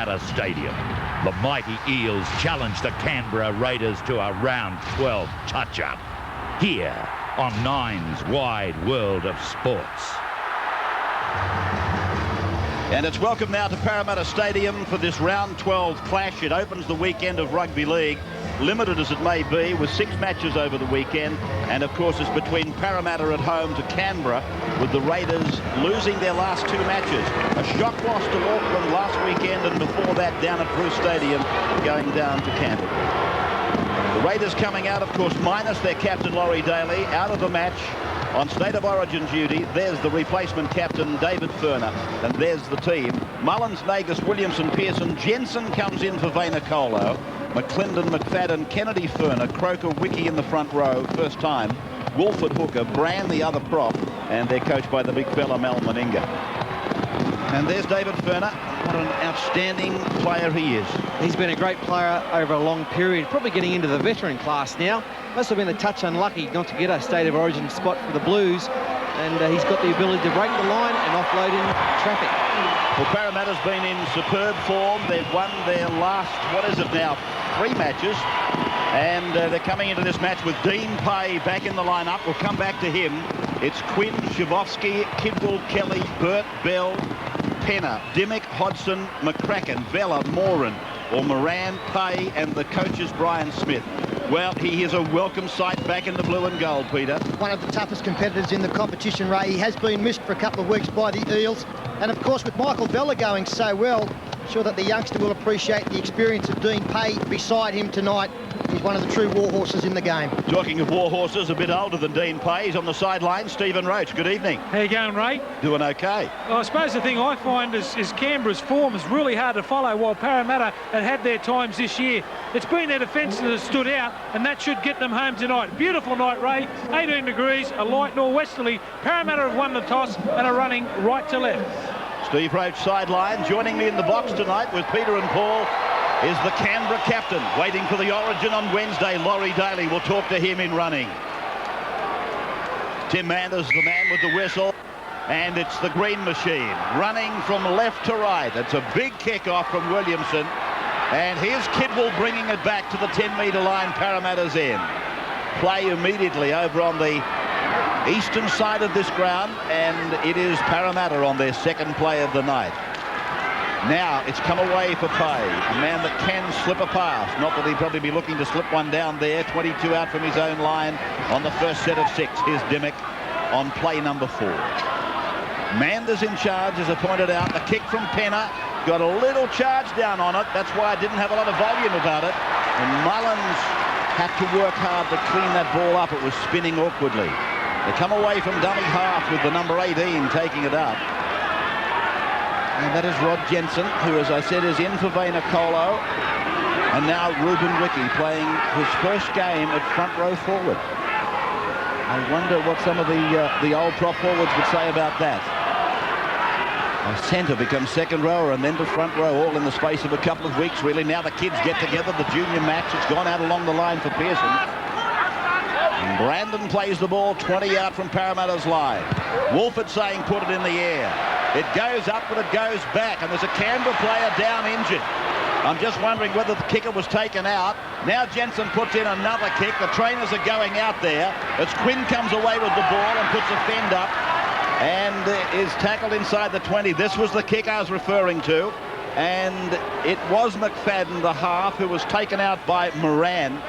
Parramatta Stadium. The mighty Eels challenge the Canberra Raiders to a round 12 touch-up here on Nine's Wide World of Sports. And it's welcome now to Parramatta Stadium for this round 12 clash. It opens the weekend of Rugby League, limited as it may be, with 6 matches over the weekend. And of course it's between Parramatta at home to Canberra, with the Raiders losing their last 2 matches. A shock loss to Auckland last weekend, and before that down at Bruce Stadium, going down to Canberra. The Raiders coming out, of course, minus their captain Laurie Daly, out of the match on State of Origin duty. There's the replacement captain, David Furner, and there's the team. Mullins, Nagus, Williamson, Pearson. Jensen comes in for Vayner-Colo. McClendon, McFadden, Kennedy, Furner, Croker, Wiki in the front row, first time. Wolford, hooker, Brand the other prop, and they're coached by the big fella Mal Meninga. And there's David Furner. What an outstanding player he is. He's been a great player over a long period, probably getting into the veteran class now. Must have been a touch unlucky not to get a State of Origin spot for the Blues, and he's got the ability to break the line and offload in traffic. Well, Parramatta's been in superb form. They've won their last, 3 matches, and they're coming into this match with Dean Pay back in the lineup. We'll come back to him. It's Quinn, Shavovsky, Kidwell, Kelly, Burt, Bell, Penner, Dimmick, Hodgson, McCracken, Vella, Moran, or Moran, Pay, and the coaches Brian Smith. Well, he is a welcome sight back in the blue and gold, Peter. One of the toughest competitors in the competition, Ray. He has been missed for a couple of weeks by the Eels. And, of course, with Michael Vella going so well, I'm sure that the youngster will appreciate the experience of Dean Pay beside him tonight. He's one of the true war horses in the game. Talking of war horses, a bit older than Dean Pay. He's on the sideline. Stephen Roach, good evening. How you going, Ray? Doing okay. Well, I suppose the thing I find is Canberra's form is really hard to follow, while Parramatta had their times this year. It's been their defence that has stood out, and that should get them home tonight. Beautiful night, Ray. 18 degrees, a light norwesterly. Parramatta have won the toss and are running right to left. Steve Roach sideline. Joining me in the box tonight with Peter and Paul is the Canberra captain, waiting for the Origin on Wednesday, Laurie Daly. We'll talk to him in running. Tim Manders, the man with the whistle, and it's the green machine, running from left to right. It's a big kick-off from Williamson, and here's Kidwell bringing it back to the 10-metre line, Parramatta's end. Play immediately over on the eastern side of this ground, and it is Parramatta on their second play of the night. Now it's come away for Pay, a man that can slip a pass. Not that he'd probably be looking to slip one down there. 22 out from his own line on the first set of 6. Here's Dimmick on play number 4. Manders in charge, as I pointed out. A kick from Penner. Got a little charge down on it. That's why I didn't have a lot of volume about it. And Mullins had to work hard to clean that ball up. It was spinning awkwardly. They come away from dummy half with the number 18 taking it up. And that is Rod Jensen, who, as I said, is in for Vayner-Colo. And now Ruben Wiki playing his first game at front row forward. I wonder what some of the old prop forwards would say about that. A centre becomes second rower and then to front row, all in the space of a couple of weeks, really. Now the kids get together, the junior match. It's gone out along the line for Pearson. And Brandon plays the ball 20 out from Parramatta's line. Wolford saying put it in the air. It goes up, but it goes back, and there's a Canberra player down injured. I'm just wondering whether the kicker was taken out. Now Jensen puts in another kick. The trainers are going out there as Quinn comes away with the ball and puts a fend up and is tackled inside the 20. This was the kick I was referring to, and it was McFadden, the half, who was taken out by Moran.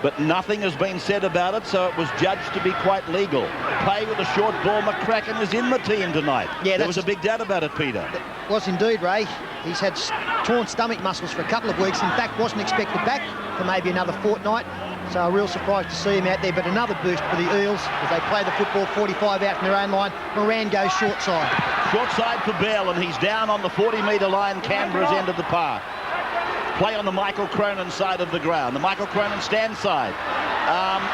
But nothing has been said about it, so it was judged to be quite legal. Pay with a short ball. McCracken is in the team tonight. Yeah, there was a big doubt about it, Peter. It was indeed, Ray. He's had torn stomach muscles for a couple of weeks. In fact, wasn't expected back for maybe another fortnight. So a real surprise to see him out there. But another boost for the Eels as they play the football 45 out from their own line. Moran goes short side. Short side for Bell, and he's down on the 40-metre line, Canberra's end of the park. Play on the Michael Cronin side of the ground. The Michael Cronin stand side.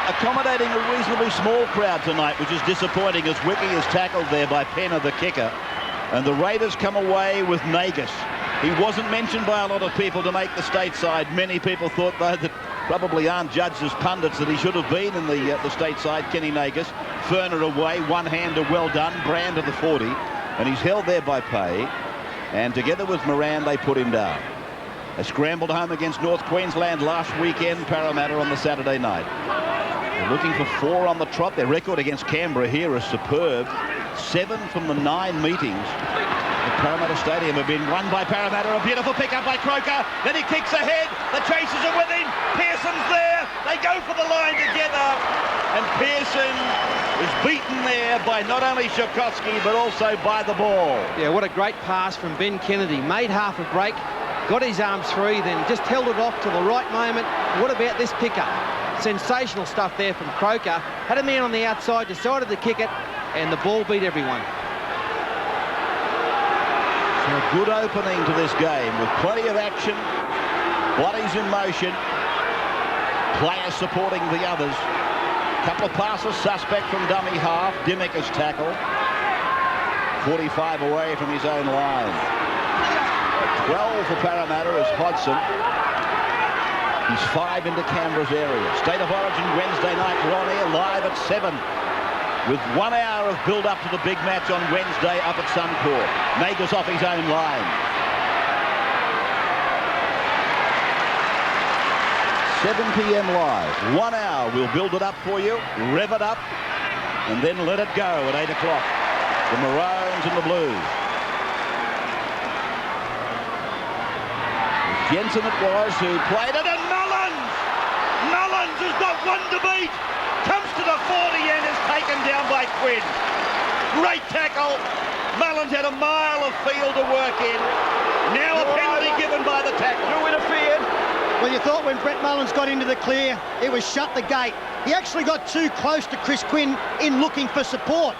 Accommodating a reasonably small crowd tonight, which is disappointing as Wiki is tackled there by Penner, the kicker. And the Raiders come away with Nagus. He wasn't mentioned by a lot of people to make the stateside. Many people thought, though, that probably aren't judged as pundits, that he should have been in the stateside. Kenny Nagus. Furner away, one-hander well done. Brand to the 40. And he's held there by Pay. And together with Moran, they put him down. They scrambled home against North Queensland last weekend, Parramatta on the Saturday night. They're looking for 4 on the trot. Their record against Canberra here is superb. 7 from the 9 meetings at Parramatta Stadium have been won by Parramatta. A beautiful pick-up by Croker. Then he kicks ahead. The chasers are with him. Pearson's there. They go for the line together. And Pearson is beaten there by not only Sikorsky, but also by the ball. Yeah, what a great pass from Ben Kennedy. Made half a break, got his arms free, then just held it off to the right moment. What about this pickup? Sensational stuff there from Croker. Had a man on the outside, decided to kick it, and the ball beat everyone. So a good opening to this game with plenty of action, bodies in motion, players supporting the others. Couple of passes, suspect from dummy half. Dimmock's tackle. 45 away from his own line. 12 for Parramatta is Hodgson. He's 5 into Canberra's area. State of Origin Wednesday night. We're on air live at 7. With 1 hour of build-up to the big match on Wednesday up at Suncorp. Nagel's off his own line. 7 p.m. live. 1 hour. We'll build it up for you, rev it up, and then let it go at 8 o'clock. The Maroons and the Blues. Jensen it was who played it, and Mullins has got one to beat. Comes to the 40 and is taken down by Quinn. Great tackle. Mullins had a mile of field to work in. Now a penalty given by the tackle. Who interfered? Well, you thought when Brett Mullins got into the clear, it was shut the gate. He actually got too close to Chris Quinn in looking for support.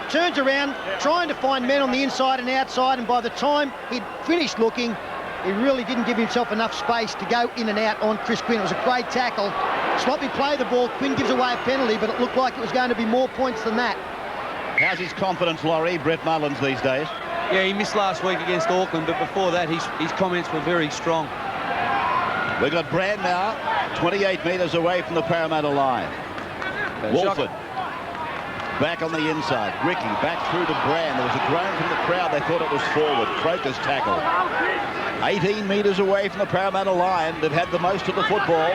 Turns around, trying to find men on the inside and outside, and by the time he'd finished looking, he really didn't give himself enough space to go in and out on Chris Quinn. It was a great tackle. Sloppy play the ball. Quinn gives away a penalty, but it looked like it was going to be more points than that. How's his confidence, Laurie, Brett Mullins these days? Yeah, he missed last week against Auckland, but before that, his comments were very strong. We've got Brand now, 28 metres away from the Parramatta line. Wolford back on the inside. Ricky back through to Brand. There was a groan from the crowd. They thought it was forward. Croker's tackle. 18 metres away from the Parramatta line. They've had the most of the football.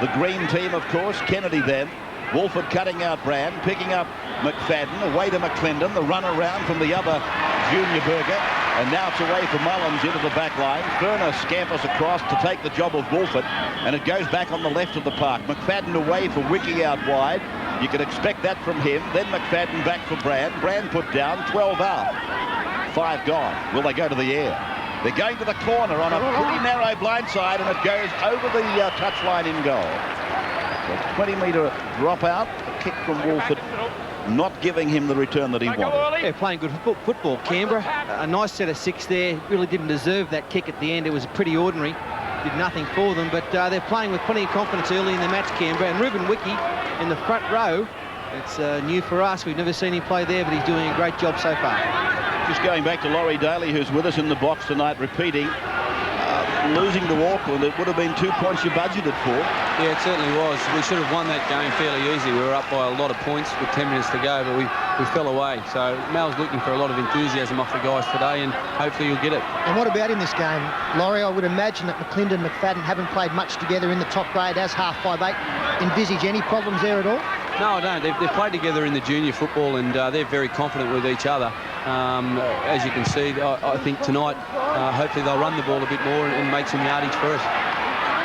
The green team, of course. Kennedy then. Wolford cutting out Brand, picking up McFadden, away to McClendon. The run around from the other Junior Burger. And now it's away for Mullins into the back line. Furner scampers across to take the job of Wolford, and it goes back on the left of the park. McFadden away for Wiki out wide. You could expect that from him. Then McFadden back for Brand. Brand put down, 12 out. 5 gone. Will they go to the air? They're going to the corner on a pretty narrow blindside, and it goes over the touchline in goal. So 20-metre drop out. A kick from Wolford, not giving him the return that he wanted. Yeah, playing good football, Canberra. A nice set of 6 there. Really didn't deserve that kick at the end. It was pretty ordinary. Did nothing for them, but they're playing with plenty of confidence early in the match, Canberra. And Ruben Wiki in the front row. It's new for us. We've never seen him play there, but he's doing a great job so far. Just going back to Laurie Daly, who's with us in the box tonight, repeating. Losing to Auckland, it would have been 2 points you budgeted for. Yeah, it certainly was. We should have won that game fairly easy. We were up by a lot of points with 10 minutes to go, but we fell away. So Mal's looking for a lot of enthusiasm off the guys today, and hopefully you'll get it. And what about in this game, Laurie? I would imagine that McClendon and McFadden haven't played much together in the top grade as half 5'8". Envisage any problems there at all? No, I don't. They've played together in the junior football, and they're very confident with each other. As you can see, I think tonight, hopefully they'll run the ball a bit more and make some yardage for us.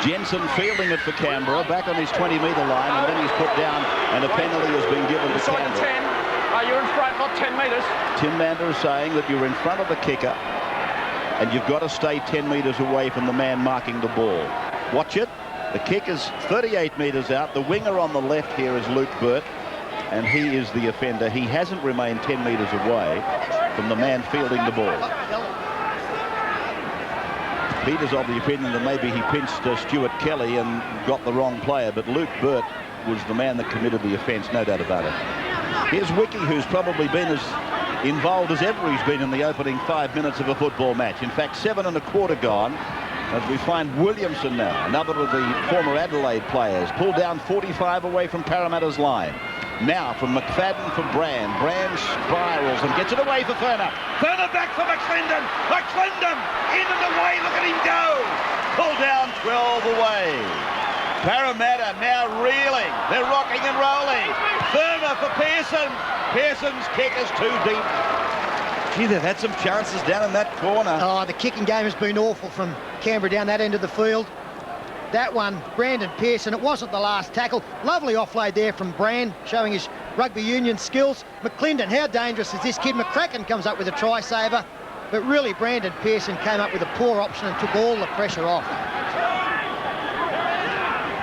Jensen fielding it for Canberra, back on his 20-metre line, and then he's put down, and a penalty has been given to Canberra. You're in front, not 10 metres. Tim Mander is saying that you're in front of the kicker, and you've got to stay 10 metres away from the man marking the ball. Watch it. The kick is 38 metres out. The winger on the left here is Luke Burt, and he is the offender. He hasn't remained 10 metres away from the man fielding the ball. Peter's of the opinion that maybe he pinched Stuart Kelly and got the wrong player, but Luke Burt was the man that committed the offence, no doubt about it. Here's Wiki, who's probably been as involved as ever he's been in the opening 5 minutes of a football match. In fact, 7 1/4 gone. As we find Williamson now, another of the former Adelaide players, pulled down 45 away from Parramatta's line. Now from McFadden for Brand. Brand spirals and gets it away for Furner. Furner back for McClendon. McClendon in and away. Look at him go. Parramatta now reeling. They're rocking and rolling. Firmer for Pearson. Pearson's kick is too deep. Gee, they've had some chances down in that corner. Oh, the kicking game has been awful from Canberra down that end of the field. That one, Brandon Pearson, it wasn't the last tackle. Lovely offload there from Brand, showing his rugby union skills. McClendon, how dangerous is this kid? McCracken comes up with a try saver. But really, Brandon Pearson came up with a poor option and took all the pressure off.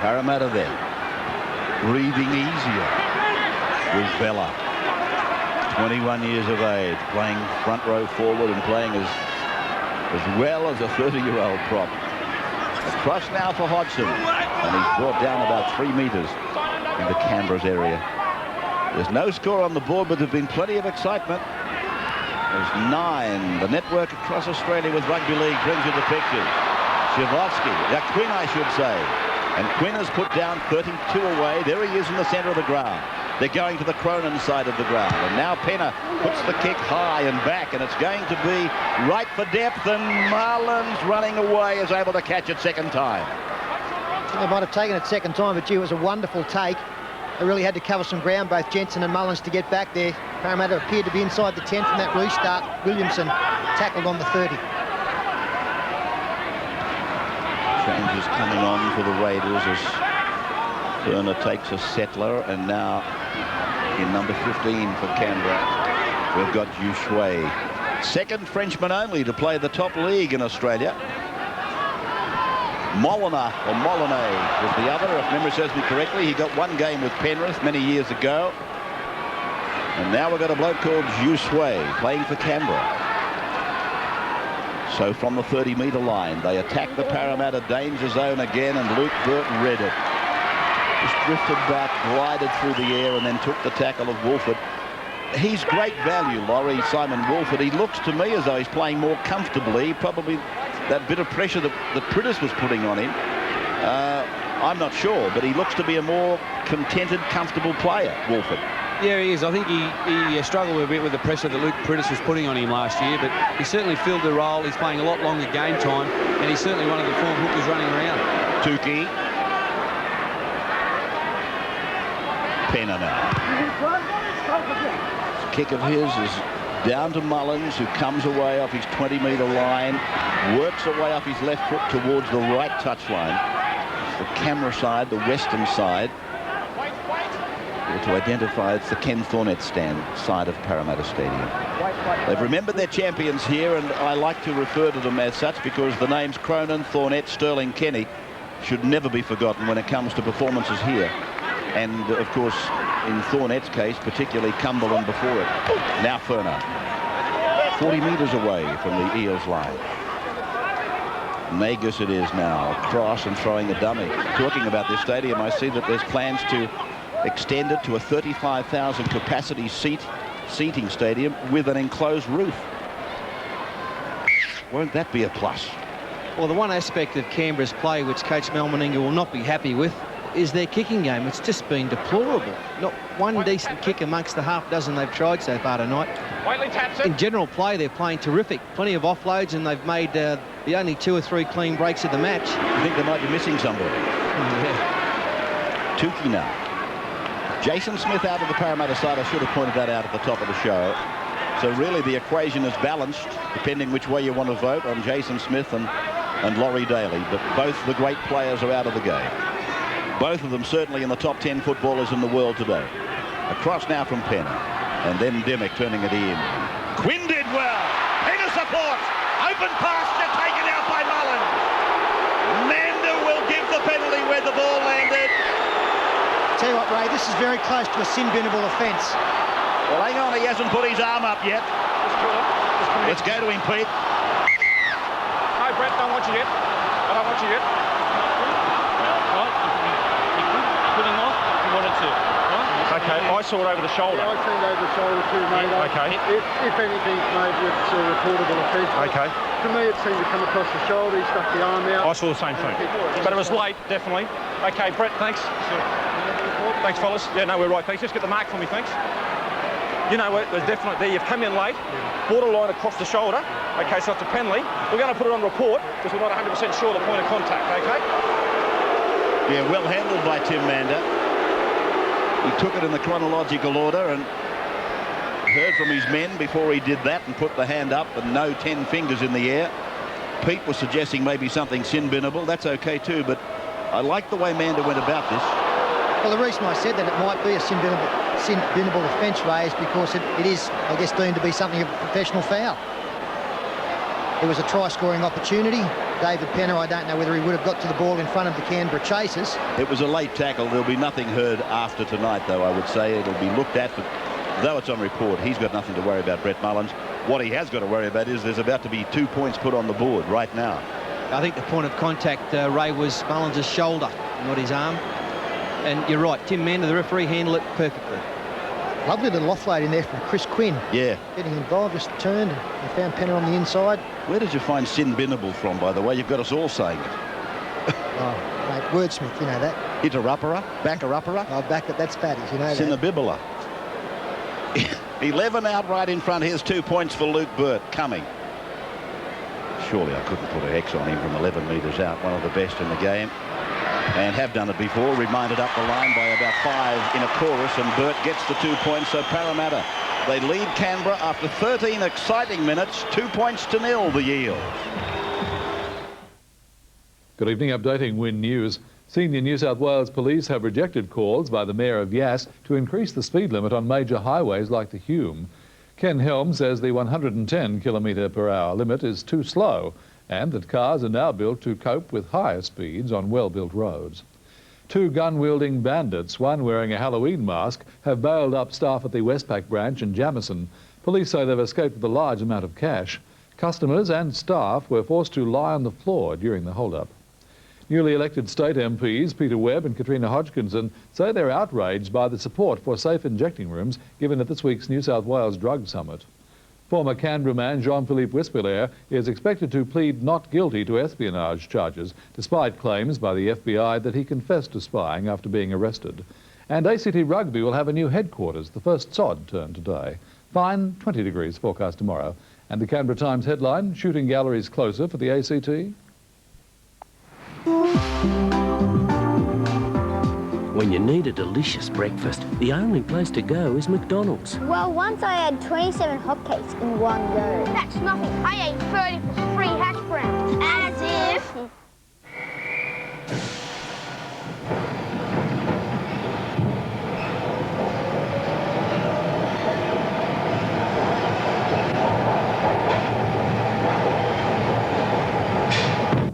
Parramatta then, breathing easier with Bella. 21 years of age, playing front row forward and playing as well as a 30-year-old prop. Across now for Hodgson, and he's brought down about 3 metres into Canberra's area. There's no score on the board, but there's been plenty of excitement. There's 9. The network across Australia with Rugby League brings you the pictures. Shivovsky, Quinn, I should say. And Quinn has put down 32 away. There he is in the centre of the ground. They're going to the Cronin side of the ground. And now Penner puts the kick high and back, and it's going to be right for depth, and Marlins running away is able to catch it second time. They might have taken it second time, but gee, it was a wonderful take. They really had to cover some ground, both Jensen and Mullins, to get back there. Parramatta appeared to be inside the 10 from that restart. Williamson tackled on the 30. Changes coming on for the Raiders as Turner takes a settler, and now in number 15 for Canberra, we've got Yu Shui. Second Frenchman only to play the top league in Australia. Molina, or Molinay, was the other, if memory serves me correctly. He got 1 game with Penrith many years ago. And now we've got a bloke called Yu Shui playing for Canberra. So from the 30-metre line, they attack the Parramatta danger zone again, and Luke Burton read it. Just drifted back, glided through the air, and then took the tackle of Wolford. He's great value, Laurie, Simon Wolford. He looks to me as though he's playing more comfortably. Probably that bit of pressure that Priddis was putting on him. I'm not sure, but he looks to be a more contented, comfortable player, Wolford. Yeah, he is. I think he struggled a bit with the pressure that Luke Priddis was putting on him last year, but he certainly filled the role. He's playing a lot longer game time, and he's certainly one of the form hookers running around. Tukey. Penner now. Kick of his is down to Mullins, who comes away off his 20-metre line, works away off his left foot towards the right touchline. The camera side, the western side. To identify, it's the Ken Thornett stand side of Parramatta Stadium. They've remembered their champions here, and I like to refer to them as such because the names Cronin, Thornett, Sterling, Kenny should never be forgotten when it comes to performances here. And of course, in Thornett's case, particularly Cumberland before it. Now Furner, 40 metres away from the Eels line. Magus it is now, across and throwing a dummy. Talking about this stadium, I see that there's plans to extend it to a 35,000 capacity seating stadium with an enclosed roof. Won't that be a plus? Well, the one aspect of Canberra's play which Coach Mel Meninga will not be happy with is their kicking game. It's just been deplorable. Not one decent kick amongst the half dozen they've tried so far tonight. In general play, they're playing terrific. Plenty of offloads, and they've made the only 2 or 3 clean breaks of the match. I think they might be missing somebody. Yeah. Tukey now. Jason Smith out of the Parramatta side. I should have pointed that out at the top of the show. So really the equation is balanced, depending which way you want to vote on Jason Smith and Laurie Daly. But both the great players are out of the game. Both of them certainly in the top 10 footballers in the world today. Across now from Penner. And then Dimmick turning it in. Quinn did well. Penner support. Open pass taken out by Mullen. Mander will give the penalty where the ball landed. Tell you what, Ray, this is very close to a sin-binnable offence. Well, hang on, he hasn't put his arm up yet. Let's go to him, Pete. No, Brett, don't watch it yet. I don't watch it yet. Put him off if you wanted to. Okay, I saw it over the shoulder. I seen over the shoulder too, mate. Okay. If anything, mate, it's a reportable offence. Okay. To me, it seemed to come across the shoulder. He stuck the arm out. I saw the same thing. But it was late, definitely. Okay, Brett, thanks. Thanks, fellas. Yeah, no, we're right. Thanks. Just get the mark for me, thanks. You know, there's definitely there. You've come in late, borderline across the shoulder. Okay, so it's a penalty. We're going to put it on report because we're not 100% sure the point of contact. Okay. Yeah, well handled by Tim Mander. He took it in the chronological order and heard from his men before he did that and put the hand up, and no 10 fingers in the air. Pete was suggesting maybe something sin-binnable. That's okay too, but I like the way Mander went about this. Well, the reason I said that it might be a sin-binnable offence, Ray, is because it is, I guess, deemed to be something of a professional foul. It was a try-scoring opportunity. David Penner, I don't know whether he would have got to the ball in front of the Canberra chasers. It was a late tackle. There'll be nothing heard after tonight, though, I would say. It'll be looked at, but though it's on report, he's got nothing to worry about, Brett Mullins. What he has got to worry about is there's about to be 2 points put on the board right now. I think the point of contact, Ray, was Mullins' shoulder, not his arm. And you're right, Tim Mander, the referee, handled it perfectly. Lovely little offload in there from Chris Quinn. Yeah. Getting involved, just turned and found Penner on the inside. Where did you find sin-binnable from, by the way? You've got us all saying it. Oh, mate, wordsmith, you know that. Interrupera, backer-uppera. Oh, back it, that's Paddy's, you know that. Sinabibula. 11 out right in front. Here's 2 points for Luke Burt coming. Surely I couldn't put a hex on him from 11 metres out. One of the best in the game. And have done it before. Reminded up the line by about 5 in a chorus, and Burt gets the 2 points. So Parramatta, they lead Canberra after 13 exciting minutes. 2 points to 0, the Eels. Good evening, updating Win News. Senior New South Wales Police have rejected calls by the Mayor of Yass to increase the speed limit on major highways like the Hume. Ken Helm says the 110 km/h limit is too slow, and that cars are now built to cope with higher speeds on well-built roads. 2 gun-wielding bandits, one wearing a Halloween mask, have bailed up staff at the Westpac branch in Jamison. Police say they've escaped with a large amount of cash. Customers and staff were forced to lie on the floor during the hold-up. Newly elected state MPs Peter Webb and Katrina Hodgkinson say they're outraged by the support for safe injecting rooms given at this week's New South Wales Drug Summit. Former Canberra man Jean-Philippe Wispilaire is expected to plead not guilty to espionage charges, despite claims by the FBI that he confessed to spying after being arrested. And ACT Rugby will have a new headquarters, the first sod turn today. Fine 20 degrees forecast tomorrow. And the Canberra Times headline, shooting galleries closer for the ACT. When you need a delicious breakfast, the only place to go is McDonald's. Well, once I had 27 hotcakes in one go. That's nothing. I ate 30 for free hash browns. As if...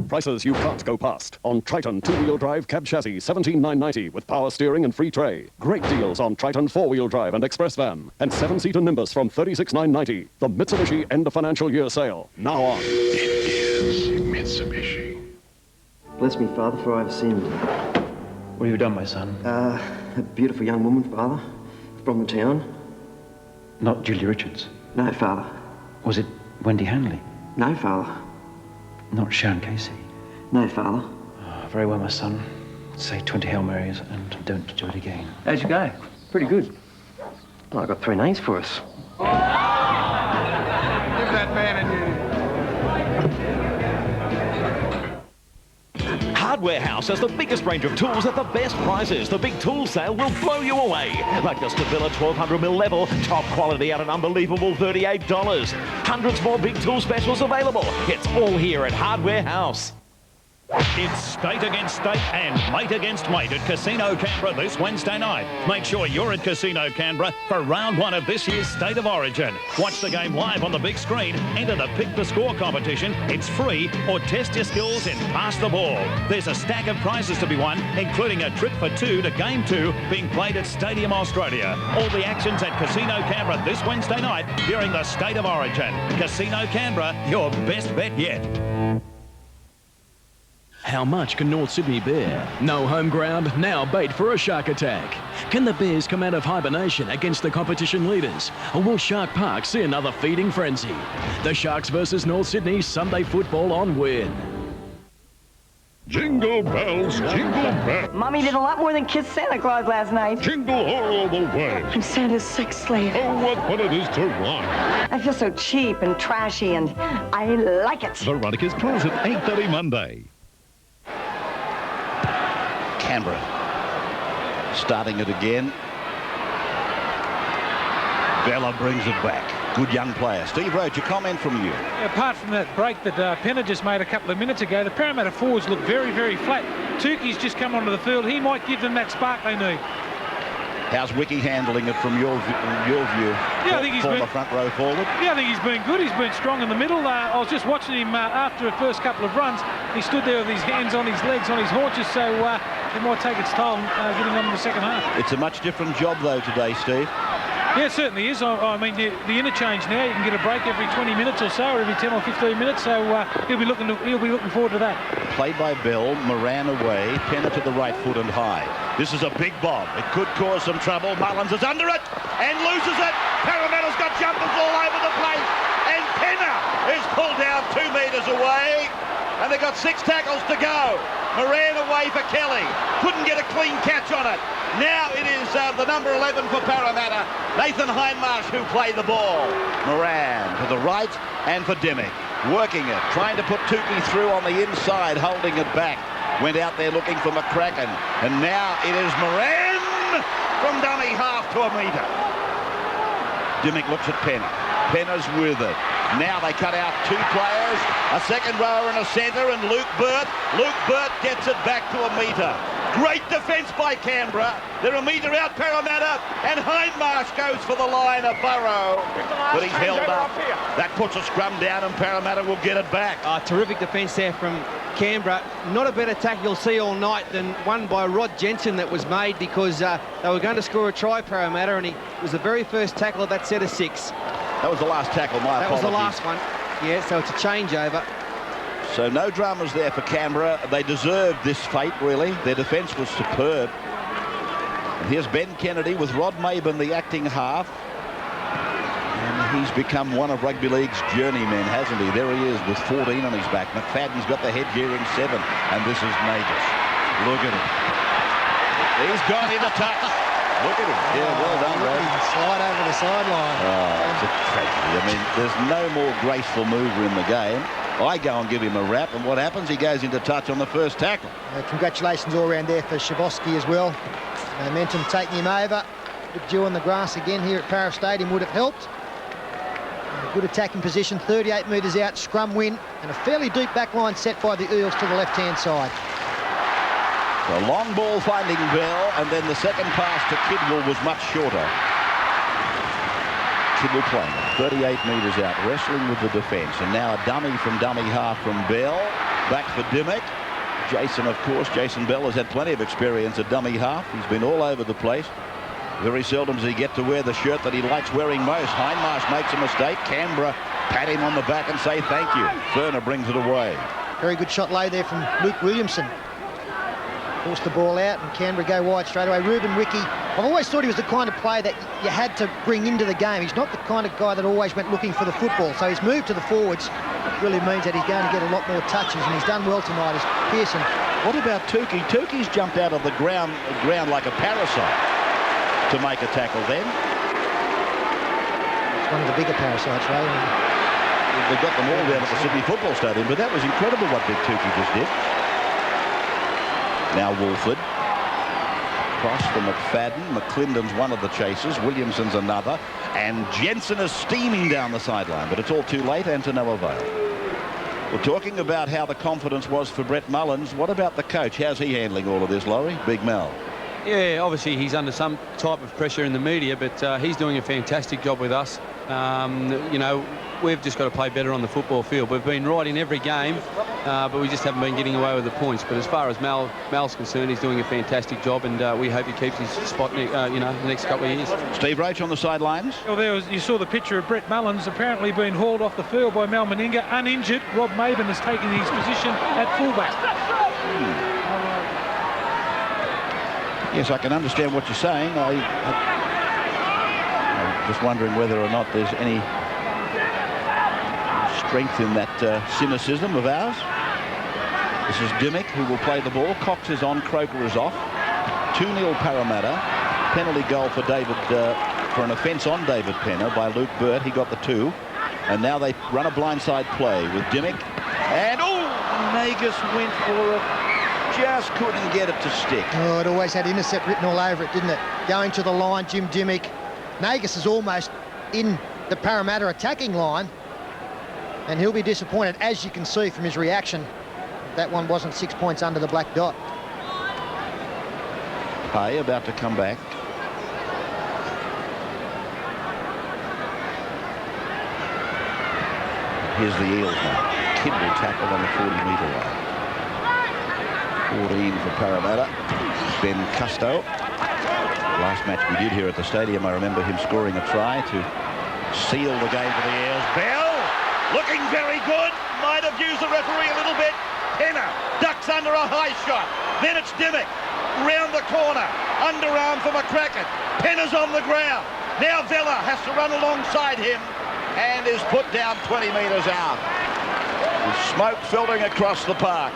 Prices you can't go past. On Triton 2-wheel drive cab chassis, $17,990 with power steering and free tray. Great deals on Triton 4-wheel drive and express van. And 7-seater Nimbus from $36,990. The Mitsubishi end of financial year sale. Now on. It is Mitsubishi. Bless me, Father, for I have sinned. What have you done, my son? A beautiful young woman, Father, from the town. Not Julia Richards? No, Father. Was it Wendy Hanley? No, Father. Not Sharon Casey? No, Father. Oh, very well, my son. Say 20 Hail Marys and don't do it again. How'd you go? Pretty good. Well, I got 3 names for us. Give that man a new. Hardware House has the biggest range of tools at the best prices. The big tool sale will blow you away. Like the Stabila 1200mm level, top quality at an unbelievable $38. Hundreds more big tool specials available. It's all here at Hardware House. It's state against state and mate against mate at Casino Canberra this Wednesday night. Make sure you're at Casino Canberra for round 1 of this year's State of Origin. Watch the game live on the big screen, enter the Pick the Score competition, it's free, or test your skills in Pass the Ball. There's a stack of prizes to be won, including a trip for 2 to Game 2 being played at Stadium Australia. All the action's at Casino Canberra this Wednesday night during the State of Origin. Casino Canberra, your best bet yet. How much can North Sydney bear? No home ground, now bait for a shark attack. Can the Bears come out of hibernation against the competition leaders? Or will Shark Park see another feeding frenzy? The Sharks versus North Sydney, Sunday football on Win. Jingle bells, jingle bells. Mommy did a lot more than kiss Santa Claus last night. Jingle all the way. I'm Santa's sex slave. Oh, what fun it is to rhyme. I feel so cheap and trashy, and I like it. Veronica's Closet, 8:30 Monday. Canberra starting it again. Bella brings it back. Good young player. Steve Roach, a comment from you. Apart from that break that Penner just made a couple of minutes ago, the Parramatta forwards look very, very flat. Tukey's just come onto the field. He might give them that spark they need. How's Wiki handling it from your view? Yeah, I think he's been the front row forward. Yeah, I think he's been good. He's been strong in the middle. I was just watching him after the first couple of runs. He stood there with his hands on his legs, on his haunches, so it might take its toll getting on in the second half. It's a much different job, though, today, Steve. Yeah, it certainly is. I mean, the interchange now, you can get a break every 20 minutes or so, or every 10 or 15 minutes, so he'll be looking forward to that. Played by Bell, Moran away, Penner to the right foot and high. This is a big bomb. It could cause some trouble. Mullins is under it and loses it. Parramatta's got jumpers all over the place, and Penner is pulled down 2 metres away, and they've got 6 tackles to go. Moran away for Kelly. Couldn't get a clean catch on it. Now it is the number 11 for Parramatta, Nathan Hindmarsh, who played the ball. Moran to the right and for Dimmick. Working it, trying to put Tukey through on the inside, holding it back. Went out there looking for McCracken. And now it is Moran from dummy half to a metre. Dimmick looks at Penner. Penner's with it. Now they cut out 2 players, a second rower and a centre, and Luke Burt. Luke Burt gets it back to a metre. Great defence by Canberra. They're a metre out, Parramatta, and Hindmarsh goes for the line of Burrow. But he's held up. That puts a scrum down, and Parramatta will get it back. Terrific defence there from Canberra. Not a better tackle you'll see all night than one by Rod Jensen that was made, because they were going to score a try, Parramatta, and he was the very first tackle of that set of 6. That was the last tackle, my apologies. That was the last one. Yeah, so it's a changeover. So no dramas there for Canberra. They deserved this fate, really. Their defence was superb. And here's Ben Kennedy with Rod Maben, the acting half. And he's become one of rugby league's journeymen, hasn't he? There he is with 14 on his back. McFadden's got the headgear in 7. And this is Nagus. Look at him. He's got into touch. Look at him. Yeah, well done, Rod. Slide over the sideline. Oh, it's a tragedy. I mean, there's no more graceful mover in the game. I go and give him a rap, and what happens? He goes into touch on the first tackle. Congratulations all around there for Shavosky as well. Momentum taking him over. Bit dew on the grass again here at Para Stadium would have helped. Good attacking position, 38 metres out, scrum win, and a fairly deep back line set by the Eels to the left-hand side. A long ball finding Bell, and then the second pass to Kidwell was much shorter. Kidwell playing 38 metres out, wrestling with the defence, and now a dummy from dummy half from Bell. Back for Dimmick. Jason, of course, Jason Bell has had plenty of experience at dummy half. He's been all over the place. Very seldom does he get to wear the shirt that he likes wearing most. Hindmarsh makes a mistake. Canberra pat him on the back and say thank you. Ferner brings it away. Very good shot lay there from Luke Williamson. Forced the ball out and Canberra go wide straight away. Ruben Wiki, I've always thought he was the kind of player that you had to bring into the game. He's not the kind of guy that always went looking for the football. So his move to the forwards really means that he's going to get a lot more touches, and he's done well tonight as Pearson. What about Tukey? Tukey's jumped out of the ground like a parasite to make a tackle then. It's one of the bigger parasites, right? They've got them all down at the Sydney Football Stadium, but that was incredible what Big Tukey just did. Now Wolford. Cross for McFadden. McClendon's one of the chasers. Williamson's another. And Jensen is steaming down the sideline, but it's all too late and to no avail. We're talking about how the confidence was for Brett Mullins. What about the coach? How's he handling all of this, Laurie? Big Mel. Yeah, obviously he's under some type of pressure in the media, but he's doing a fantastic job with us. You know, we've just got to play better on the football field. We've been right in every game, but we just haven't been getting away with the points. But as far as Mal's concerned, he's doing a fantastic job, and we hope he keeps his spot, you know, the next couple of years. Steve Roach on the sidelines. Well, you saw the picture of Brett Mullins apparently being hauled off the field by Mal Meninga, uninjured. Rob Maben has taken his position at fullback. Yes, I can understand what you're saying. I'm just wondering whether or not there's any strength in that cynicism of ours. This is Dimmick who will play the ball. Cox is on, Croker is off. 2-0 Parramatta. Penalty goal for David, for an offence on David Penner by Luke Burt. He got the 2. And now they run a blindside play with Dimmick. And, oh, Nagus went for a just couldn't get it to stick. Oh, it always had intercept written all over it, didn't it? Going to the line, Jim Dimmick. Nagus is almost in the Parramatta attacking line, and he'll be disappointed, as you can see from his reaction. That one wasn't 6 points under the black dot. Pay about to come back. Here's the Eels now. Kidwell tackle on the 40-metre line. 14 for Parramatta. Ben Custo. Last match we did here at the stadium, I remember him scoring a try to seal the game for the Eels. Bell, looking very good. Might have used the referee a little bit. Penner ducks under a high shot. Then it's Dimmick. Round the corner. Underarm for McCracken. Penner's on the ground. Now Vella has to run alongside him and is put down 20 metres out. With smoke filtering across the park.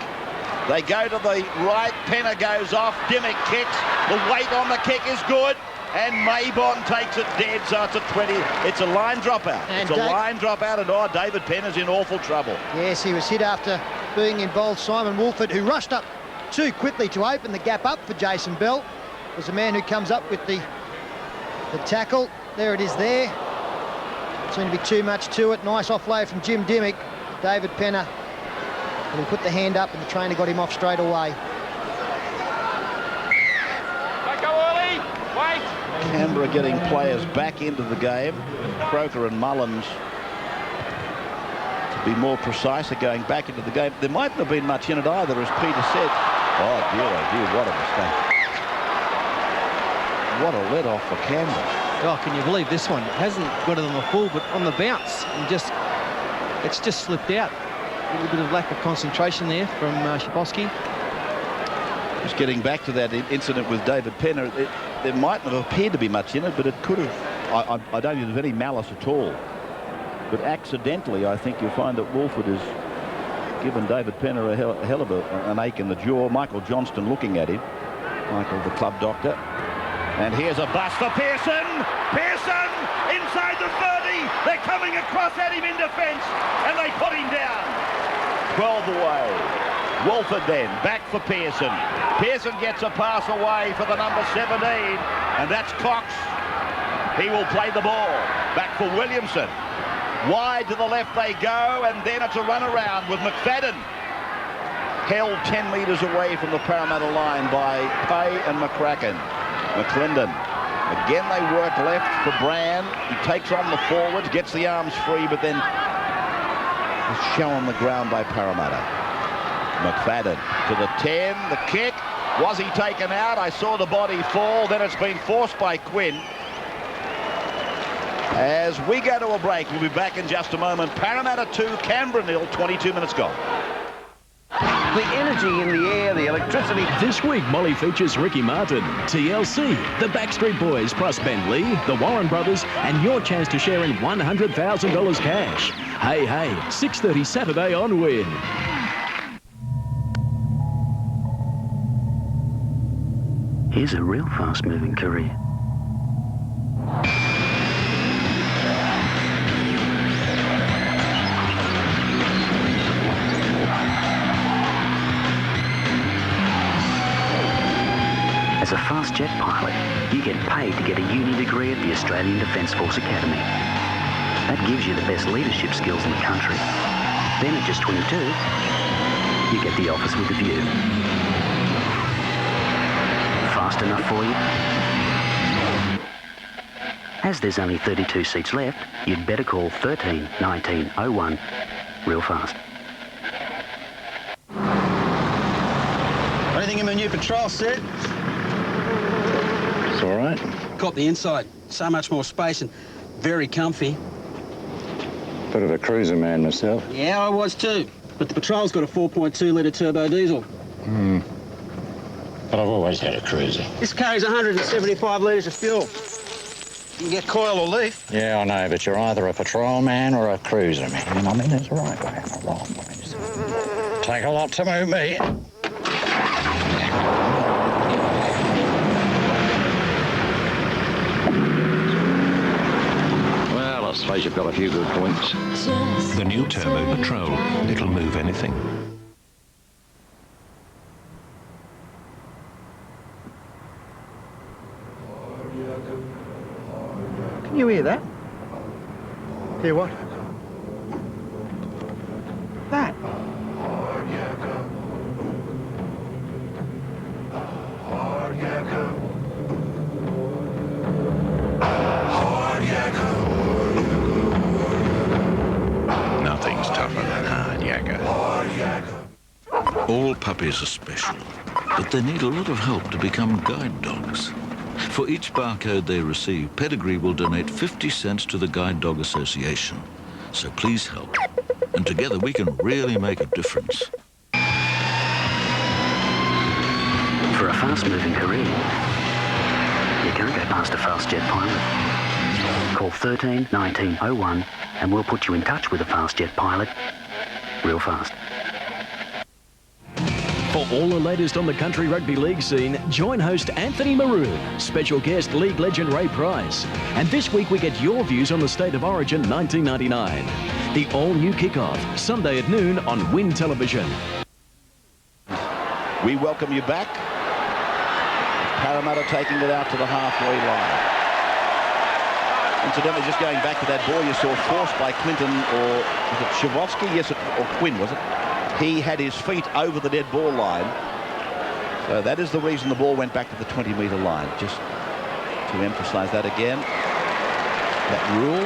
They go to the right. Penner goes off. Dimmick kicks. The weight on the kick is good. And Maybon takes it dead, so it's a 20. It's a line dropout. It's a line dropout, and David Penner's in awful trouble. Yes, he was hit after being involved. Simon Wolford, who rushed up too quickly to open the gap up for Jason Bell, was the man who comes up with the tackle. There it is there. Seemed to be too much to it. Nice offload from Jim Dimmick. David Penner. And he put the hand up and the trainer got him off straight away. Don't go early. Wait. Canberra getting players back into the game. Croker and Mullins, to be more precise, are going back into the game. There mightn't have been much in it either, as Peter said. Oh dear, what a mistake. What a let-off for Canberra. Oh, can you believe this one? It hasn't got it on the full, but on the bounce. And it's just slipped out. A little bit of lack of concentration there from Shaboski. Just getting back to that incident with David Penner, there mightn't have appeared to be much in it, but it could have. I don't think there's any malice at all. But accidentally, I think you'll find that Wolford has given David Penner a hell of an ache in the jaw. Michael Johnston looking at him. Michael, the club doctor. And here's a bust for Pearson. Pearson inside the 30. They're coming across at him in defence, and they put him down. 12 away. Wolford then back for Pearson. Pearson gets a pass away for the number 17, and that's Cox. He will play the ball. Back for Williamson. Wide to the left they go, and then it's a run around with McFadden. Held 10 metres away from the Parramatta line by Pay and McCracken. McClendon. Again they work left for Brand. He takes on the forwards, gets the arms free, but then is shown on the ground by Parramatta. McFadden to the 10, the kick. Was he taken out? I saw the body fall. Then it's been forced by Quinn. As we go to a break, we'll be back in just a moment. Parramatta 2, Canberra 0, 22 minutes gone. The energy in the air, the electricity. This week, Molly features Ricky Martin, TLC, the Backstreet Boys, plus Ben Lee, the Warren Brothers, and your chance to share in $100,000 cash. Hey, 6:30 Saturday on Win. Here's a real fast-moving career. As a fast jet pilot, you get paid to get a uni degree at the Australian Defence Force Academy. That gives you the best leadership skills in the country. Then at just 22, you get the office with the view. Fast enough for you? As there's only 32 seats left, you'd better call 13 19 01 real fast. Anything in my new patrol set? It's all right. Got the inside. So much more space and very comfy. Bit of a cruiser man myself. Yeah, I was too. But the patrol's got a 4.2 litre turbo diesel. But I've always had a cruiser. This carries 175 litres of fuel. You can get coil or leaf. Yeah, I know, but you're either a patrol man or a cruiser man. I mean, there's a right way and a wrong way. Take a lot to move me. Well, I suppose you've got a few good points. The new Turbo Patrol. It'll move anything. you hear that? Hear what? That. Nothing's tougher than hard yakka. All puppies are special, but they need a lot of help to become guide dogs. For each barcode they receive, Pedigree will donate 50 cents to the Guide Dog Association. So please help, and together we can really make a difference. For a fast-moving career, you can't go past a fast jet pilot. Call 13 1901 and we'll put you in touch with a fast jet pilot real fast. For all the latest on the country rugby league scene, join host Anthony Maroon, special guest league legend Ray Price. And this week we get your views on the State of Origin 1999. The all-new kickoff, Sunday at noon on Win Television. We welcome you back. Parramatta taking it out to the halfway line. Incidentally, just going back to that ball you saw forced by Clinton, or was it Shavovsky? Yes, or Quinn, was it? He had his feet over the dead ball line. So that is the reason the ball went back to the 20-metre line. Just to emphasise that again. That rule.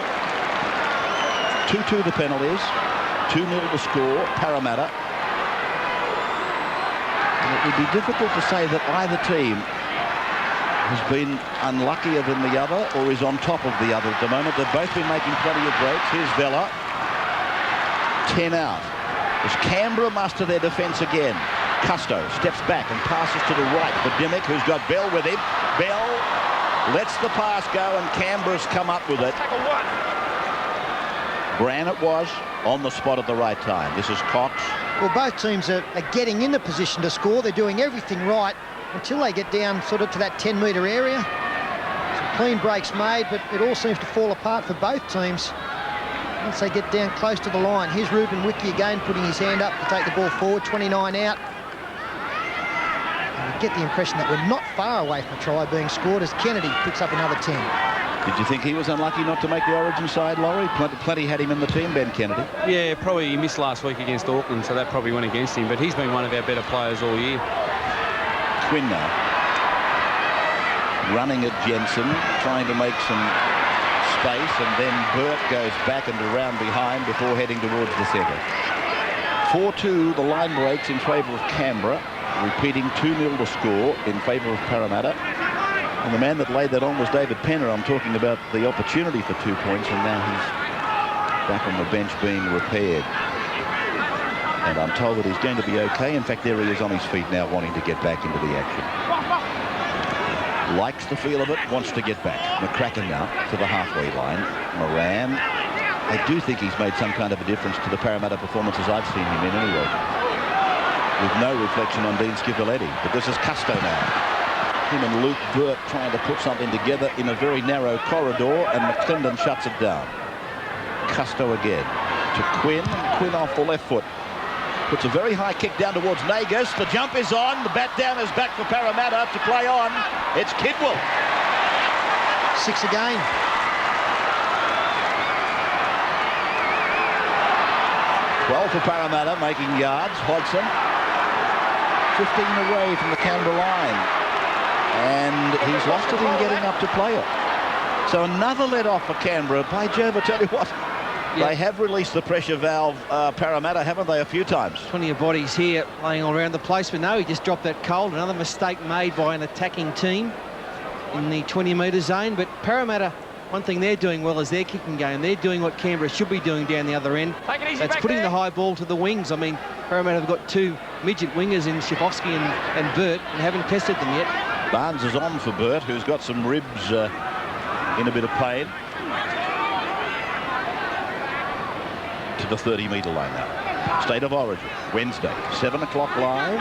2-2 the penalties. 2-0 to score. Parramatta. And it would be difficult to say that either team has been unluckier than the other or is on top of the other at the moment. They've both been making plenty of breaks. Here's Vella. 10 out. As Canberra muster their defence again. Custo steps back and passes to the right for Dimmick, who's got Bell with him. Bell lets the pass go, and Canberra's come up with it. Bran it was, on the spot at the right time. This is Cox. Well, both teams are getting in the position to score. They're doing everything right until they get down sort of to that 10-metre area. Some clean breaks made, but it all seems to fall apart for both teams once they get down close to the line. Here's Ruben Wiki again putting his hand up to take the ball forward. 29 out. And you get the impression that we're not far away from a try being scored as Kennedy picks up another 10. Did you think he was unlucky not to make the Origin side, Laurie? Plenty had him in the team, Ben Kennedy. Yeah, probably he missed last week against Auckland, so that probably went against him. But he's been one of our better players all year. Quinn now. Running at Jensen, trying to make some space, and then Burt goes back and around behind before heading towards the centre. 4-2, the line breaks in favour of Canberra, repeating 2-0 to score in favour of Parramatta. And the man that laid that on was David Penner. I'm talking about the opportunity for 2 points, and now he's back on the bench being repaired. And I'm told that he's going to be okay. In fact, there he is on his feet now, wanting to get back into the action. Likes the feel of it, wants to get back. McCracken now to the halfway line. Moran. I do think he's made some kind of a difference to the Parramatta performances I've seen him in anyway. With no reflection on Dean Schiavoletti. But this is Custo now. Him and Luke Burt trying to put something together in a very narrow corridor, and McClendon shuts it down. Custo again to Quinn, and Quinn off the left foot. Puts a very high kick down towards Nagus. The jump is on. The bat down is back for Parramatta to play on. It's Kidwell. 6 again. Well for Parramatta, making yards. Hodgson 15 away from the Canberra line, and he's lost it in getting up to play it. So another let off for Canberra. By Jove, I tell you what, they have released the pressure valve, Parramatta, haven't they, a few times? Plenty of bodies here laying all around the place, but no, he just dropped that cold. Another mistake made by an attacking team in the 20-metre zone. But Parramatta, one thing they're doing well is their kicking game. They're doing what Canberra should be doing down the other end. That's putting the high ball to the wings. I mean, Parramatta have got 2 midget wingers in Schiavoski and Burt, and haven't tested them yet. Barnes is on for Burt, who's got some ribs in a bit of pain. To the 30-metre line now. State of Origin, Wednesday, 7 o'clock live.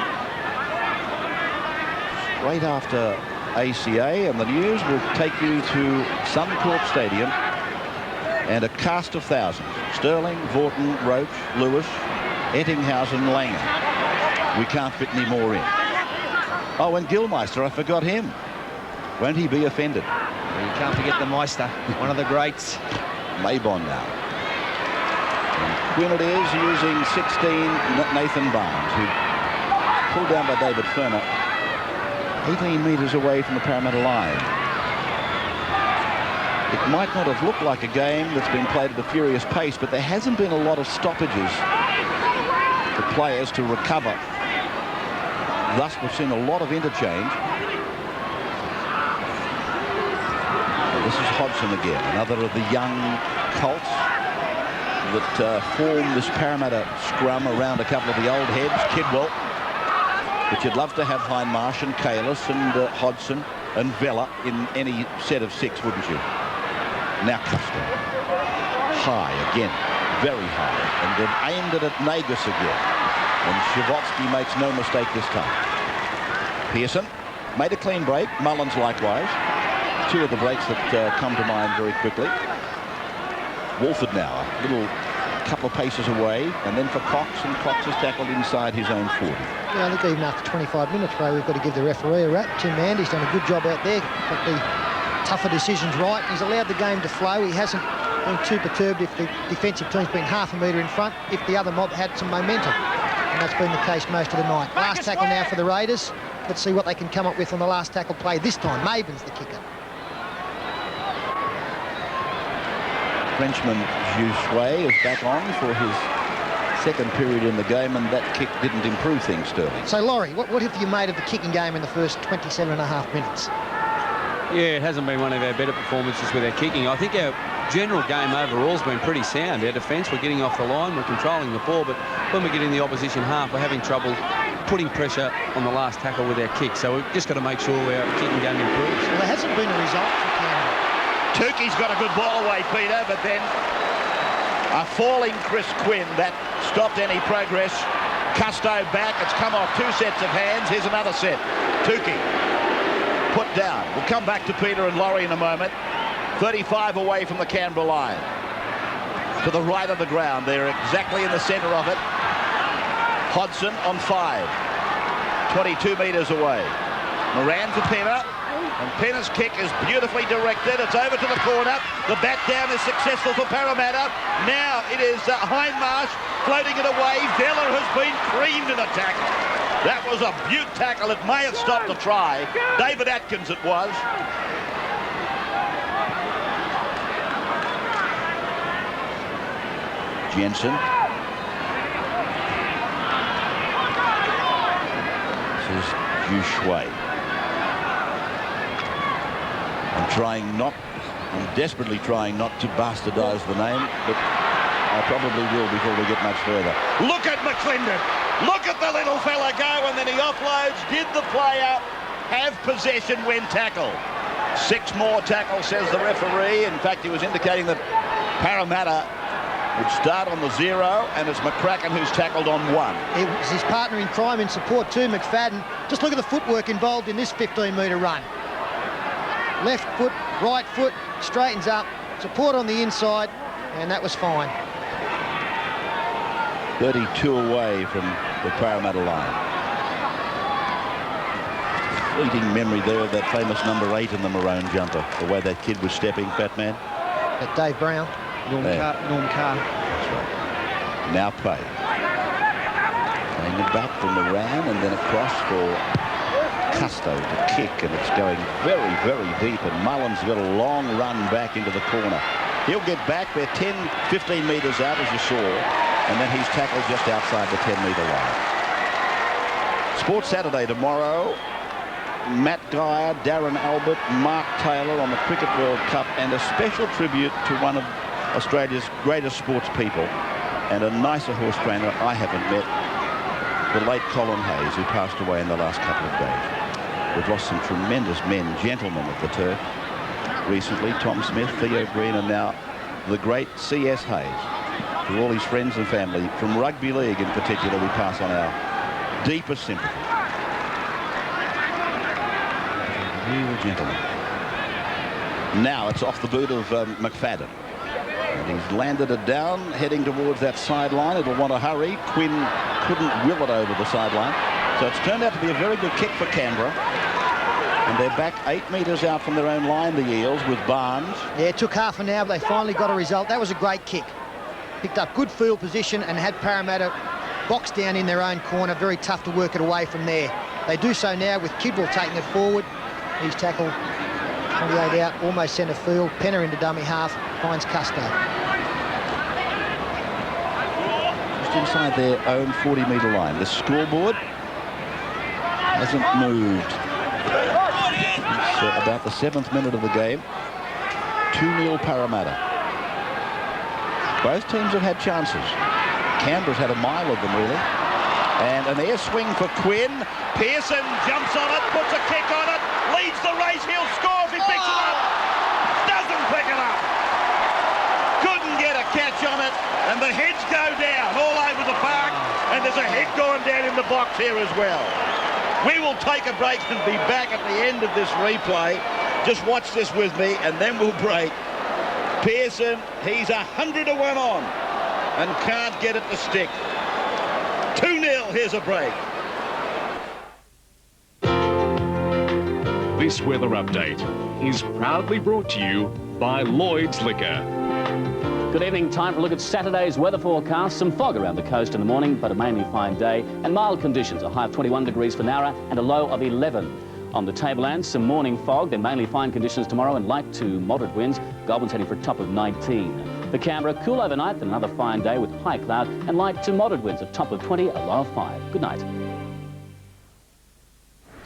Straight after ACA, and the news will take you to Suncorp Stadium and a cast of thousands. Sterling, Vorton, Roach, Lewis, Ettinghausen, Langer. We can't fit any more in. Oh, and Gilmeister, I forgot him. Won't he be offended? You can't forget the Meister, one of the greats. Maybon now. And Quinn it is, using 16, Nathan Barnes, who pulled down by David Ferner, 18 metres away from the Parramatta line. It might not have looked like a game that's been played at a furious pace, but there hasn't been a lot of stoppages for players to recover. Thus, we've seen a lot of interchange. This is Hodgson again, another of the young colts that form this Parramatta scrum around a couple of the old heads. Kidwell, but you'd love to have Hindmarsh and Kalis and Hodgson and Vella in any set of 6, wouldn't you? Now Custer. High again, very high, and then aimed it at Nagus again. And Shavotsky makes no mistake this time. Pearson made a clean break, Mullins likewise. 2 of the breaks that come to mind very quickly. Wolford now, a little couple of paces away, and then for Cox, and Cox is tackled inside his own 40. Yeah, I think even after 25 minutes, Ray, we've got to give the referee a rap. Tim Mandy's done a good job out there, got the tougher decisions right. He's allowed the game to flow. He hasn't been too perturbed if the defensive team's been half a metre in front, if the other mob had some momentum. And that's been the case most of the night. Last tackle now for the Raiders. Let's see what they can come up with on the last tackle play this time. Maben's the kicker. Frenchman Joussois is back on for his second period in the game, and that kick didn't improve things, Sterling. So, Laurie, what have you made of the kicking game in the first 27.5 minutes? Yeah, it hasn't been one of our better performances with our kicking. I think our general game overall has been pretty sound. Our defence, we're getting off the line, we're controlling the ball, but when we get in the opposition half, we're having trouble putting pressure on the last tackle with our kick. So we've just got to make sure our kicking game improves. Well, there hasn't been a result for Canberra. Tukey's got a good ball away, Peter, but then a falling Chris Quinn that stopped any progress. Custo back, it's come off 2 sets of hands. Here's another set. Tukey put down. We'll come back to Peter and Laurie in a moment. 35 away from the Canberra line. To the right of the ground. They're exactly in the centre of it. Hodgson on 5. 22 metres away. Moran for Penner. And Penner's kick is beautifully directed. It's over to the corner. The bat down is successful for Parramatta. Now it is Hindmarsh floating it away. Vella has been creamed in a tackle. That was a beaut tackle. It may have stopped the try. David Atkins it was. Jensen. This is Joussois. I'm desperately trying not to bastardise the name, but I probably will before we get much further. Look at McClendon. Look at the little fella go, and then he offloads. Did the player have possession when tackled? 6 more tackles, says the referee. In fact, he was indicating that Parramatta would start on the 0, and it's McCracken who's tackled on 1. It was his partner in crime in support too, McFadden. Just look at the footwork involved in this 15-metre run. Left foot, right foot, straightens up, support on the inside, and that was fine. 32 away from the Parramatta line. Fleeting memory there of that famous number 8 in the maroon jumper. The way that kid was stepping, fat man. That Dave Brown. Norm Carr. That's right. Now Pay. Playing it back from Moran and then across for Custo to kick, and it's going very, very deep, and Mullins got a long run back into the corner. He'll get back. They're 10, 15 metres out, as you saw, and then he's tackled just outside the 10-metre line. Sports Saturday tomorrow. Matt Geyer, Darren Albert, Mark Taylor on the Cricket World Cup, and a special tribute to one of Australia's greatest sports people and a nicer horse trainer I haven't met, the late Colin Hayes, who passed away in the last couple of days. We've lost some tremendous men, gentlemen of the turf recently. Tom Smith, Theo Green, and now the great C.S. Hayes. To all his friends and family, from rugby league in particular, we pass on our deepest sympathy. Real gentleman. Now it's off the boot of McFadden. And he's landed it down, heading towards that sideline. It'll want to hurry. Quinn couldn't will it over the sideline. So it's turned out to be a very good kick for Canberra. And they're back 8 metres out from their own line, the Eels, with Barnes. Yeah, it took half an hour, but they finally got a result. That was a great kick. Picked up good field position and had Parramatta boxed down in their own corner. Very tough to work it away from there. They do so now with Kidwell taking it forward. He's tackled 28 out, almost centre field. Penner into dummy half, finds Custo. Just inside their own 40-metre line. The scoreboard hasn't moved. It's about the 7th minute of the game. 2-0 Parramatta. Both teams have had chances. Canberra's had a mile of them, really. And an air swing for Quinn. Pearson jumps on it, puts a kick on it, leads the race, he'll score if he picks it up. Doesn't pick it up. Couldn't get a catch on it, and the heads go down all over the park, and there's a head going down in the box here as well. We will take a break and be back at the end of this replay. Just watch this with me, and then we'll break. Pearson, he's 100 to 1 on, and can't get it to stick. 2-0, here's a break. This weather update is proudly brought to you by Lloyd's Liquor. Good evening. Time for a look at Saturday's weather forecast. Some fog around the coast in the morning, but a mainly fine day. And mild conditions. A high of 21 degrees for Nowra and a low of 11. On the tablelands, some morning fog, then mainly fine conditions tomorrow and light to moderate winds. Goulburn's heading for a top of 19. For Canberra, cool overnight, then another fine day with high cloud and light to moderate winds. A top of 20, a low of 5. Good night.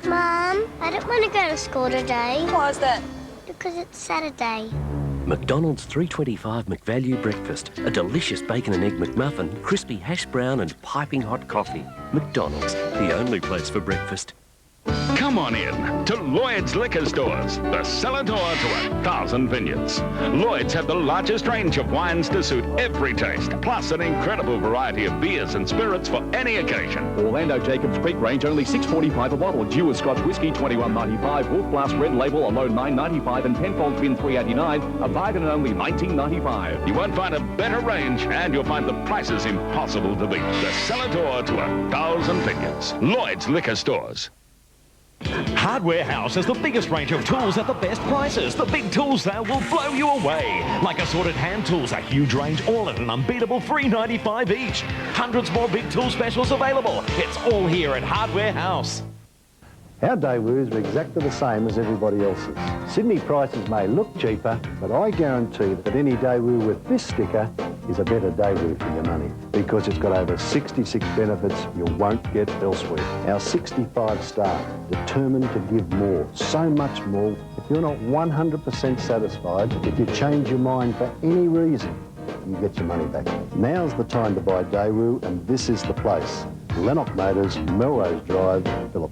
Mum, I don't want to go to school today. Why is that? Because it's Saturday. McDonald's $3.25 McValue breakfast. A delicious bacon and egg McMuffin, crispy hash brown and piping hot coffee. McDonald's, the only place for breakfast. Come on in to Lloyd's Liquor Stores, the cellar door to 1,000 vineyards. Lloyd's have the largest range of wines to suit every taste, plus an incredible variety of beers and spirits for any occasion. Orlando Jacobs Creek range only $6.45 a bottle. Dewar Scotch Whisky $21.95. Wolf Blast Red Label alone $9.95 and Penfolds Bin $3.89. A bargain at only $19.95. You won't find a better range, and you'll find the prices impossible to beat. The cellar door to 1,000 vineyards. Lloyd's Liquor Stores. Hardware House has the biggest range of tools at the best prices. The big tool sale will blow you away. Like assorted hand tools, a huge range, all at an unbeatable $3.95 each. Hundreds more big tool specials available. It's all here at Hardware House. Our Daewoos are exactly the same as everybody else's. Sydney prices may look cheaper, but I guarantee that any Daewoo with this sticker is a better Daewoo for your money because it's got over 66 benefits you won't get elsewhere. Our 65 staff determined to give more, so much more. If you're not 100% satisfied, if you change your mind for any reason, you get your money back. Now's the time to buy Daewoo, and this is the place. Lennox Motors, Melrose Drive, Phillip.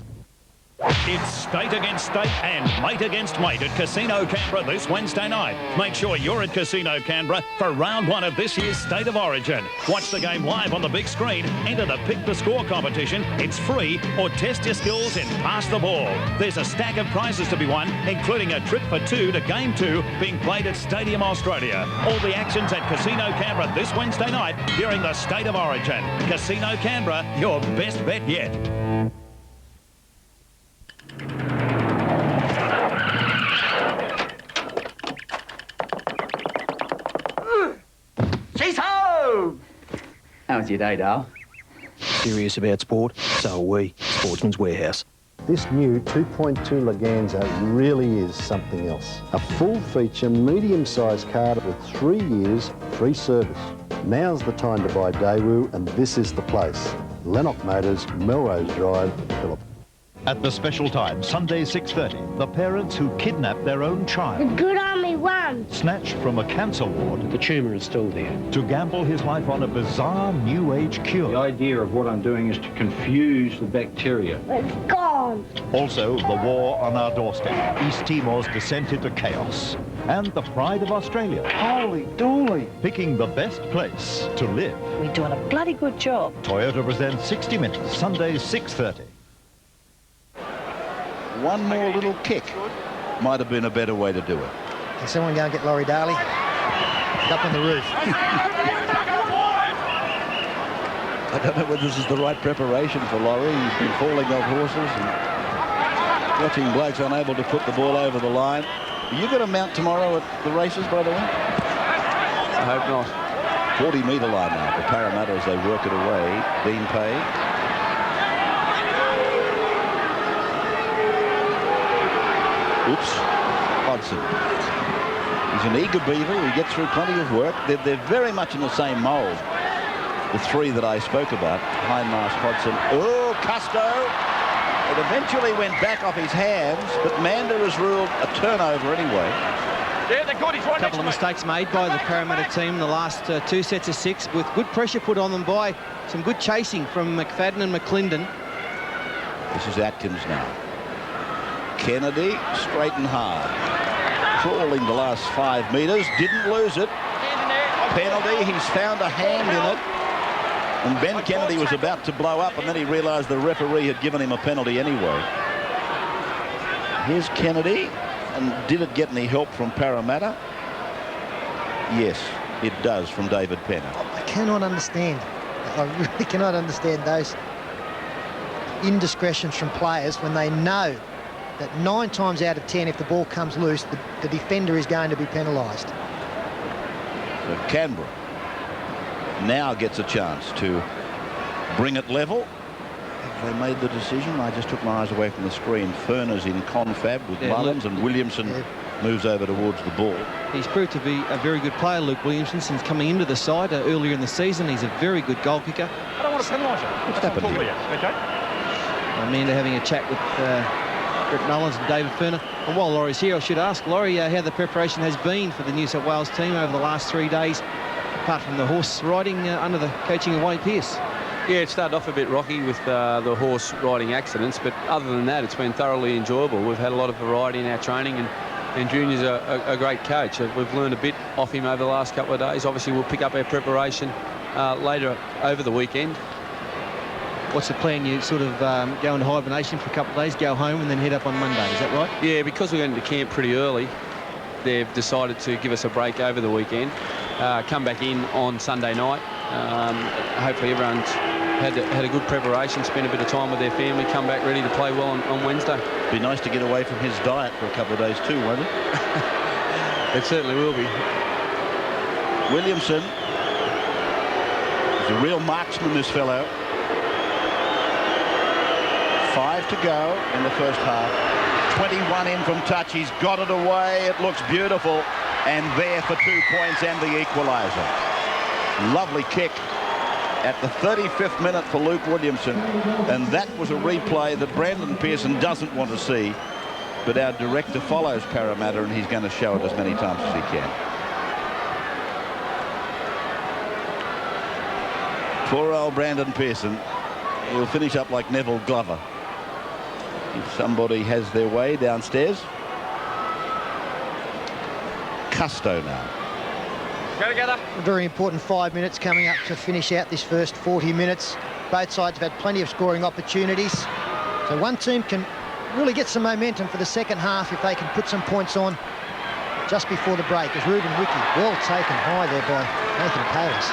It's state against state and mate against mate at Casino Canberra this Wednesday night. Make sure you're at Casino Canberra for round 1 of this year's State of Origin. Watch the game live on the big screen, enter the Pick the Score competition, it's free, or test your skills in Pass the Ball. There's a stack of prizes to be won, including a trip for 2 to Game 2 being played at Stadium Australia. All the actions at Casino Canberra this Wednesday night during the State of Origin. Casino Canberra, your best bet yet. She's home! How was your day, Dale? Serious about sport? So are we. Sportsman's Warehouse. This new 2.2 Leganza really is something else. A full-feature, medium-sized car with 3 years free service. Now's the time to buy Daewoo, and this is the place. Lennox Motors, Melrose Drive, Phillip. At the special time, Sunday 6:30, the parents who kidnapped their own child, The Good Army won. snatched from a cancer ward, The tumour is still there. to gamble his life on a bizarre new age cure. The idea of what I'm doing is to confuse the bacteria. It's gone. Also, the war on our doorstep, East Timor's descent into chaos, and the pride of Australia. Holy dooly. Picking the best place to live. We're doing a bloody good job. Toyota presents 60 Minutes, Sunday 6:30. One more little kick might have been a better way to do it. Can someone go and get Laurie Daly? He's up on the roof. I don't know whether this is the right preparation for Laurie. He's been falling off horses. Watching blokes unable to put the ball over the line. Are you going to mount tomorrow at the races, by the way? I hope not. 40-metre line now for Parramatta as they work it away. Dean Pay. Oops. Hodson. He's an eager beaver. He gets through plenty of work. They're very much in the same mould. The three that I spoke about. Hindmarsh, Hodson. Oh, Custo. It eventually went back off his hands, but Mander has ruled a turnover anyway. Yeah, they're good. He's right. A couple of mistakes made by the Parramatta team in the last 2 sets of 6, with good pressure put on them by some good chasing from McFadden and McClendon. This is Atkins now. Kennedy, straight and hard. Crawling the last 5 metres, didn't lose it. Penalty, he's found a hand in it. And Ben Kennedy was about to blow up, and then he realised the referee had given him a penalty anyway. Here's Kennedy. And did it get any help from Parramatta? Yes, it does, from David Penner. I cannot understand. I really cannot understand those indiscretions from players when they know that 9 times out of 10, if the ball comes loose, the defender is going to be penalised. So Canberra now gets a chance to bring it level. They made the decision. I just took my eyes away from the screen. Ferner's in confab with Mullins, and Williamson moves over towards the ball. He's proved to be a very good player, Luke Williamson, since coming into the side earlier in the season. He's a very good goal kicker. I don't want to penalise you. What's happened here? Okay. Amanda having a chat with Brett Mullins and David Ferner. And while Laurie's here, I should ask Laurie how the preparation has been for the New South Wales team over the last 3 days, apart from the horse riding under the coaching of Wayne Pearce. Yeah, it started off a bit rocky with the horse riding accidents, but other than that, it's been thoroughly enjoyable. We've had a lot of variety in our training, and Junior's a great coach. We've learned a bit off him over the last couple of days. Obviously, we'll pick up our preparation later over the weekend. What's the plan? You sort of go into hibernation for a couple of days, go home, and then head up on Monday. Is that right? Yeah, because we went into camp pretty early, they've decided to give us a break over the weekend, come back in on Sunday night. Hopefully everyone's had a good preparation, spent a bit of time with their family, come back ready to play well on Wednesday. Be nice to get away from his diet for a couple of days too, won't it? It certainly will be. Williamson is a real marksman, this fellow. 5 to go in the first half. 21 in from touch. He's got it away. It looks beautiful. And there for 2 points and the equaliser. Lovely kick at the 35th minute for Luke Williamson. And that was a replay that Brandon Pearson doesn't want to see. But our director follows Parramatta, and he's going to show it as many times as he can. Poor old Brandon Pearson. He'll finish up like Neville Glover if somebody has their way downstairs. Custo now. Go together. A very important 5 minutes coming up to finish out this first 40 minutes. Both sides have had plenty of scoring opportunities. So one team can really get some momentum for the second half if they can put some points on just before the break. As Ruben Wiki, well taken high there by Nathan Palis.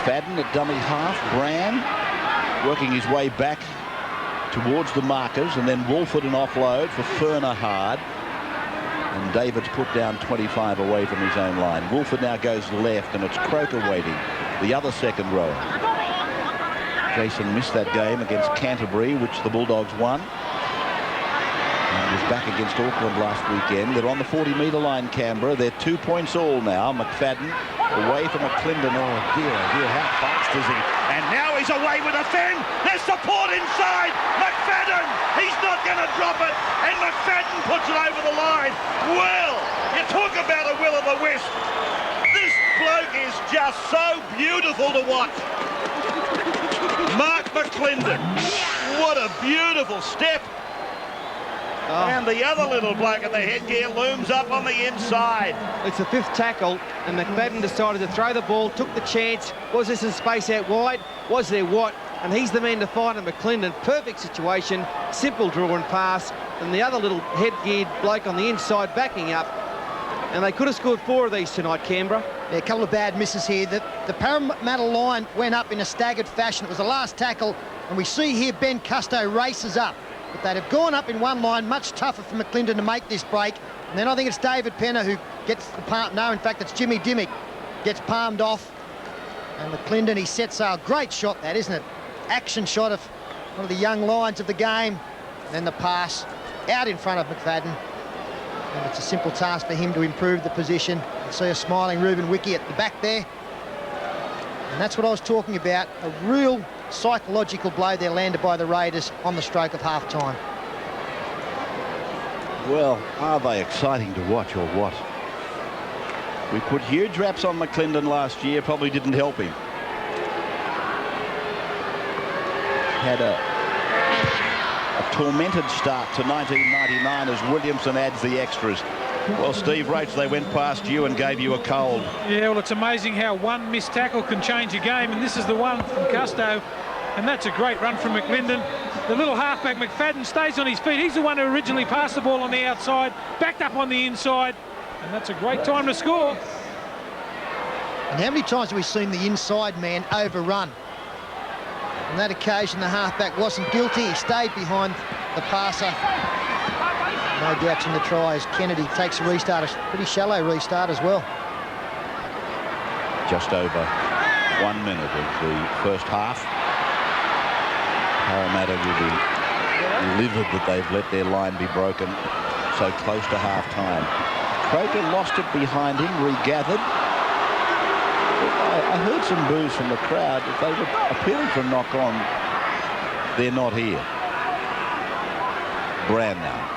Fadden at dummy half. Brand working his way back towards the markers, and then Wolford an offload for Ferner hard. And David's put down 25 away from his own line. Wolford now goes left, and it's Croker waiting, the other second rower. Jason missed that game against Canterbury, which the Bulldogs won. And was back against Auckland last weekend. They're on the 40-metre line, Canberra. They're 2 points all now. McFadden away from McClendon. Oh, dear, how fast is he? And now he's away with a fin. There's support inside. McFadden, he's not going to drop it. And McFadden puts it over the line. Well, you talk about a will-o'-the-wisp. This bloke is just so beautiful to watch. Mark McClendon. What a beautiful step. Oh. And the other little bloke at the headgear looms up on the inside. It's the 5th tackle, and McFadden decided to throw the ball, took the chance. Was there some space out wide? Was there what? And he's the man to find at McClendon. Perfect situation, simple draw and pass, and the other little headgeared bloke on the inside backing up. And they could have scored 4 of these tonight, Canberra. Yeah, a couple of bad misses here. The Parramatta line went up in a staggered fashion. It was the last tackle, and we see here Ben Custo races up. but they'd have gone up in one line, much tougher for McClendon to make this break. And then I think it's David Penner who gets the palm. No, in fact, it's Jimmy Dimmick gets palmed off. And McClendon, he sets a great shot, that, isn't it? Action shot of one of the young lions of the game. And then the pass out in front of McFadden. And it's a simple task for him to improve the position. You see a smiling Ruben Wiki at the back there. And that's what I was talking about, a real psychological blow there landed by the Raiders on the stroke of half-time. Well, are they exciting to watch or what? We put huge raps on McClendon last year, probably didn't help him. Had a tormented start to 1999 as Williamson adds the extras. Well, Steve Roach, they went past you and gave you a cold. Yeah, well, it's amazing how one missed tackle can change a game, and this is the one from Custo, and that's a great run from McClendon. The little halfback McFadden stays on his feet. He's the one who originally passed the ball on the outside, backed up on the inside, and that's a great time to score. And how many times have we seen the inside man overrun? On that occasion, the halfback wasn't guilty. He stayed behind the passer. No doubts in the try as Kennedy takes a restart, a pretty shallow restart as well. Just over 1 minute of the first half. Parramatta will be livid that they've let their line be broken so close to half-time. Croker lost it behind him, regathered. I heard some boos from the crowd. If they were appealing for a knock-on, they're not here. Brown now.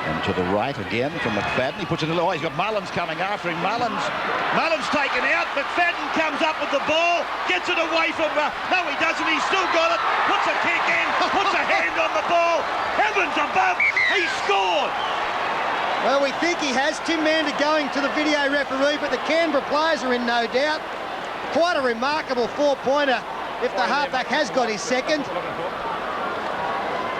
And to the right again from McFadden. He puts it in. Oh, he's got Mullins coming after him. Mullins taken out. McFadden comes up with the ball, gets it away from. No, he doesn't. He's still got it. Puts a kick in. Puts a hand on the ball. Heavens above! He scored. Well, we think he has. Tim Mander going to the video referee, but the Canberra players are in no doubt. Quite a remarkable four-pointer if the halfback has got his second.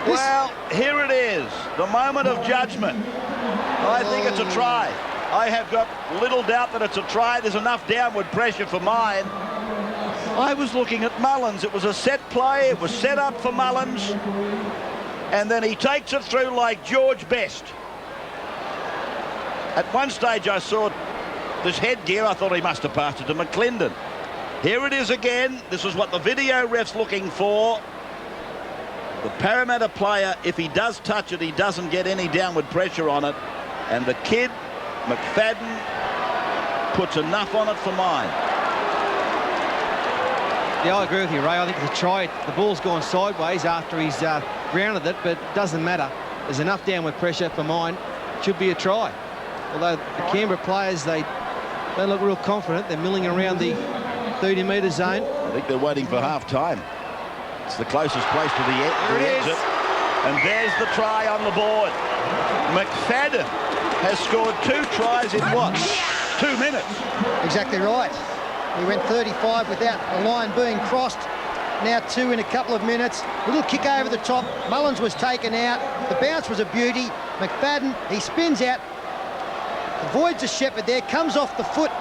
Well, here it is, the moment of judgment. I think it's a try. I have got little doubt that it's a try. There's enough downward pressure for mine. I was looking at Mullins. It was a set play. It was set up for Mullins. And then he takes it through like George Best. At one stage I saw this headgear. I thought he must have passed it to McClendon. Here it is again. This is what the video ref's looking for. The Parramatta player, if he does touch it, he doesn't get any downward pressure on it. And the kid, McFadden, puts enough on it for mine. Yeah, I agree with you, Ray. I think it's a try. The ball's gone sideways after he's grounded it, but it doesn't matter. There's enough downward pressure for mine. It should be a try. Although the Canberra players, they look real confident. They're milling around the 30-metre zone. I think they're waiting for half-time. It's the closest place to the exit. And there's the try on the board. McFadden has scored 2 tries in what? 2 minutes. Exactly right. He went 35 without the line being crossed. Now 2 in a couple of minutes. Little kick over the top. Mullins was taken out. The bounce was a beauty. McFadden, he spins out. Avoids a shepherd there. Comes off the foot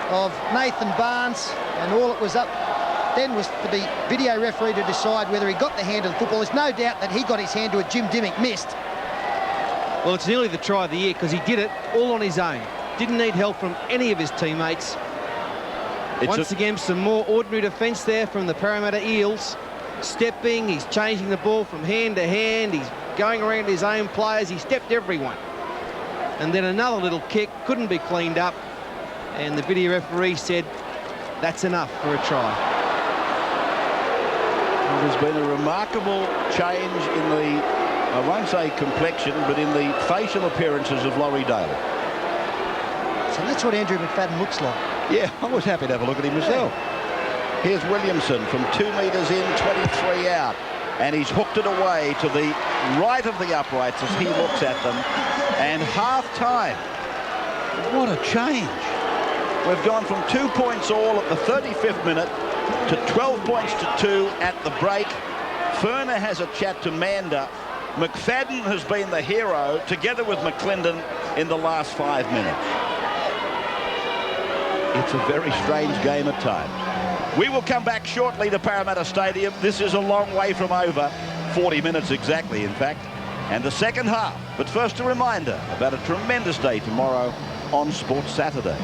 of Nathan Barnes. And all it was up then was for the video referee to decide whether he got the hand of the football. There's no doubt that he got his hand to it. Jim Dimmick missed. Well, it's nearly the try of the year because he did it all on his own. Didn't need help from any of his teammates. Once again, some more ordinary defence there from the Parramatta Eels. Stepping, he's changing the ball from hand to hand. He's going around his own players. He stepped everyone. And then another little kick, couldn't be cleaned up. And the video referee said, that's enough for a try. There's been a remarkable change in the, I won't say complexion, but in the facial appearances of Laurie Dale. So that's what Andrew McFadden looks like. Yeah, I was happy to have a look at him myself. Here's Williamson from 2 metres in, 23 out. And he's hooked it away to the right of the uprights as he looks at them. And half-time. What a change. We've gone from 2 points all at the 35th minute to 12 points to 2 at the break. Ferner has a chat to Mander. McFadden has been the hero together with McClendon in the last 5 minutes. It's a very strange game at times. We will come back shortly to Parramatta Stadium. This is a long way from over. 40 minutes exactly, in fact, and the second half. But first, a reminder about a tremendous day tomorrow on Sports Saturday.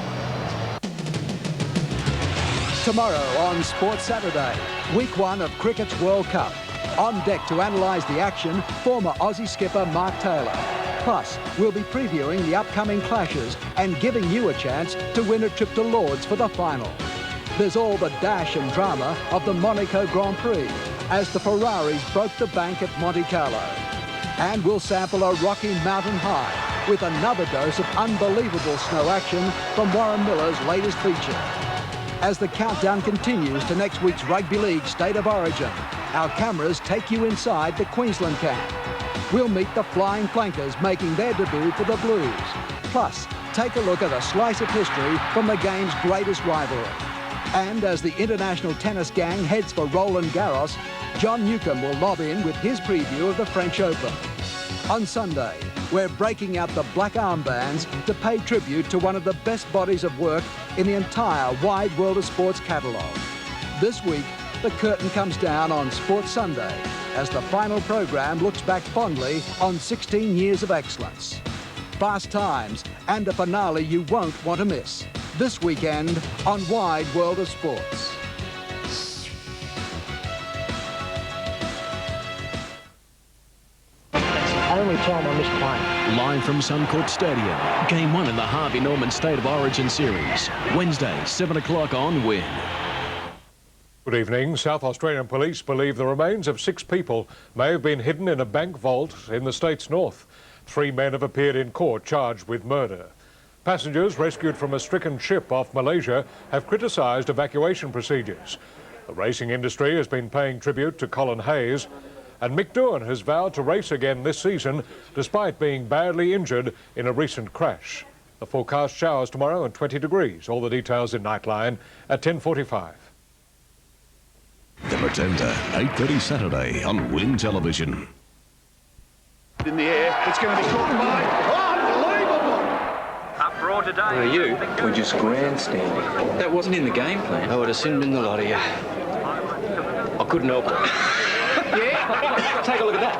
Tomorrow on Sports Saturday, week 1 of Cricket's World Cup. On deck to analyse the action, former Aussie skipper Mark Taylor. Plus, we'll be previewing the upcoming clashes and giving you a chance to win a trip to Lord's for the final. There's all the dash and drama of the Monaco Grand Prix as the Ferraris broke the bank at Monte Carlo. And we'll sample a Rocky Mountain High with another dose of unbelievable snow action from Warren Miller's latest feature. As the countdown continues to next week's Rugby League State of Origin, our cameras take you inside the Queensland camp. We'll meet the Flying Flankers making their debut for the Blues. Plus, take a look at a slice of history from the game's greatest rivalry. And as the international tennis gang heads for Roland Garros, John Newcombe will lob in with his preview of the French Open. On Sunday, we're breaking out the black armbands to pay tribute to one of the best bodies of work in the entire wide world of sports catalogue. This week, the curtain comes down on Sports Sunday as the final program looks back fondly on 16 years of excellence. Fast times and a finale you won't want to miss. This weekend on Wide World of Sports. Only time I missed playing. Live from Suncorp Stadium, Game 1 in the Harvey Norman State of Origin Series. Wednesday, 7 o'clock on Win. Good evening. South Australian police believe the remains of 6 people may have been hidden in a bank vault in the state's north. 3 men have appeared in court charged with murder. Passengers rescued from a stricken ship off Malaysia have criticised evacuation procedures. The racing industry has been paying tribute to Colin Hayes, and Mick Doohan has vowed to race again this season despite being badly injured in a recent crash. The forecast showers tomorrow and 20 degrees. All the details in Nightline at 10:45. The Pretender, 8:30 Saturday on Win Television. In the air, it's going to be caught by... Today. Where are you? We're just grandstanding. That wasn't in the game plan. I would have sinned in the lot of you. I couldn't help it. Yeah? Take a look at that.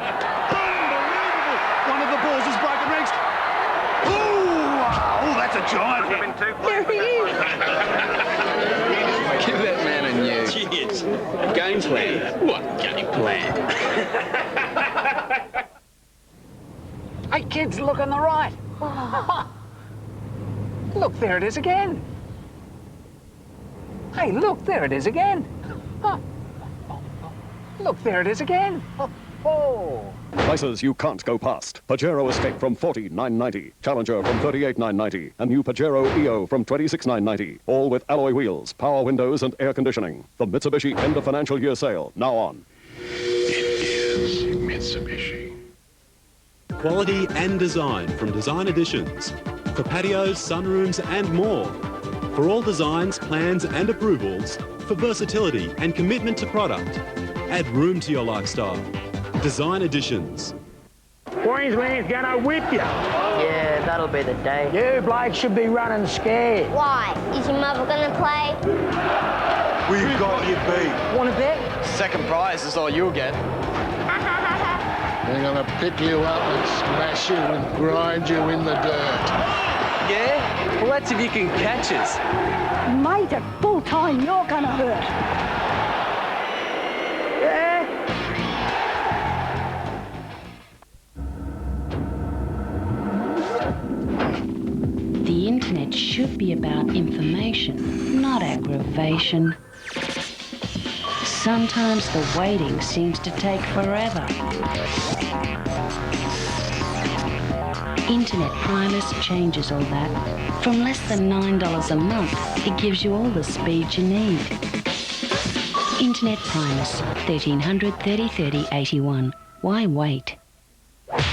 Unbelievable! One of the balls has broken ranks. Oh, that's a giant. There he is. Give that man a new. Cheers. Game plan. What game plan? Hey, kids, look on the right. Look, there it is again. Hey, look, there it is again. Look, there it is again. Prices you can't go past. Pajero Escape from $40,990. Challenger from $38,990. And new Pajero EO from $26,990. All with alloy wheels, power windows and air conditioning. The Mitsubishi end of financial year sale. Now on. It is Mitsubishi. Quality and design from Design Editions. For patios, sunrooms and more. For all designs, plans and approvals. For versatility and commitment to product. Add room to your lifestyle. Design Editions. Queensland's gonna whip you. Yeah, that'll be the day. You blokes should be running scared. Why? Is your mother gonna play? We've got you beat. Want to bet? Second prize is all you'll get. They're going to pick you up and smash you and grind you in the dirt. Yeah? Well, that's if you can catch us. Mate, at full time, you're gonna hurt. Yeah? The internet should be about information, not aggravation. Sometimes the waiting seems to take forever. Internet Primus changes all that. From less than $9 a month, it gives you all the speed you need. Internet Primus, 1300 30 30 81. Why wait?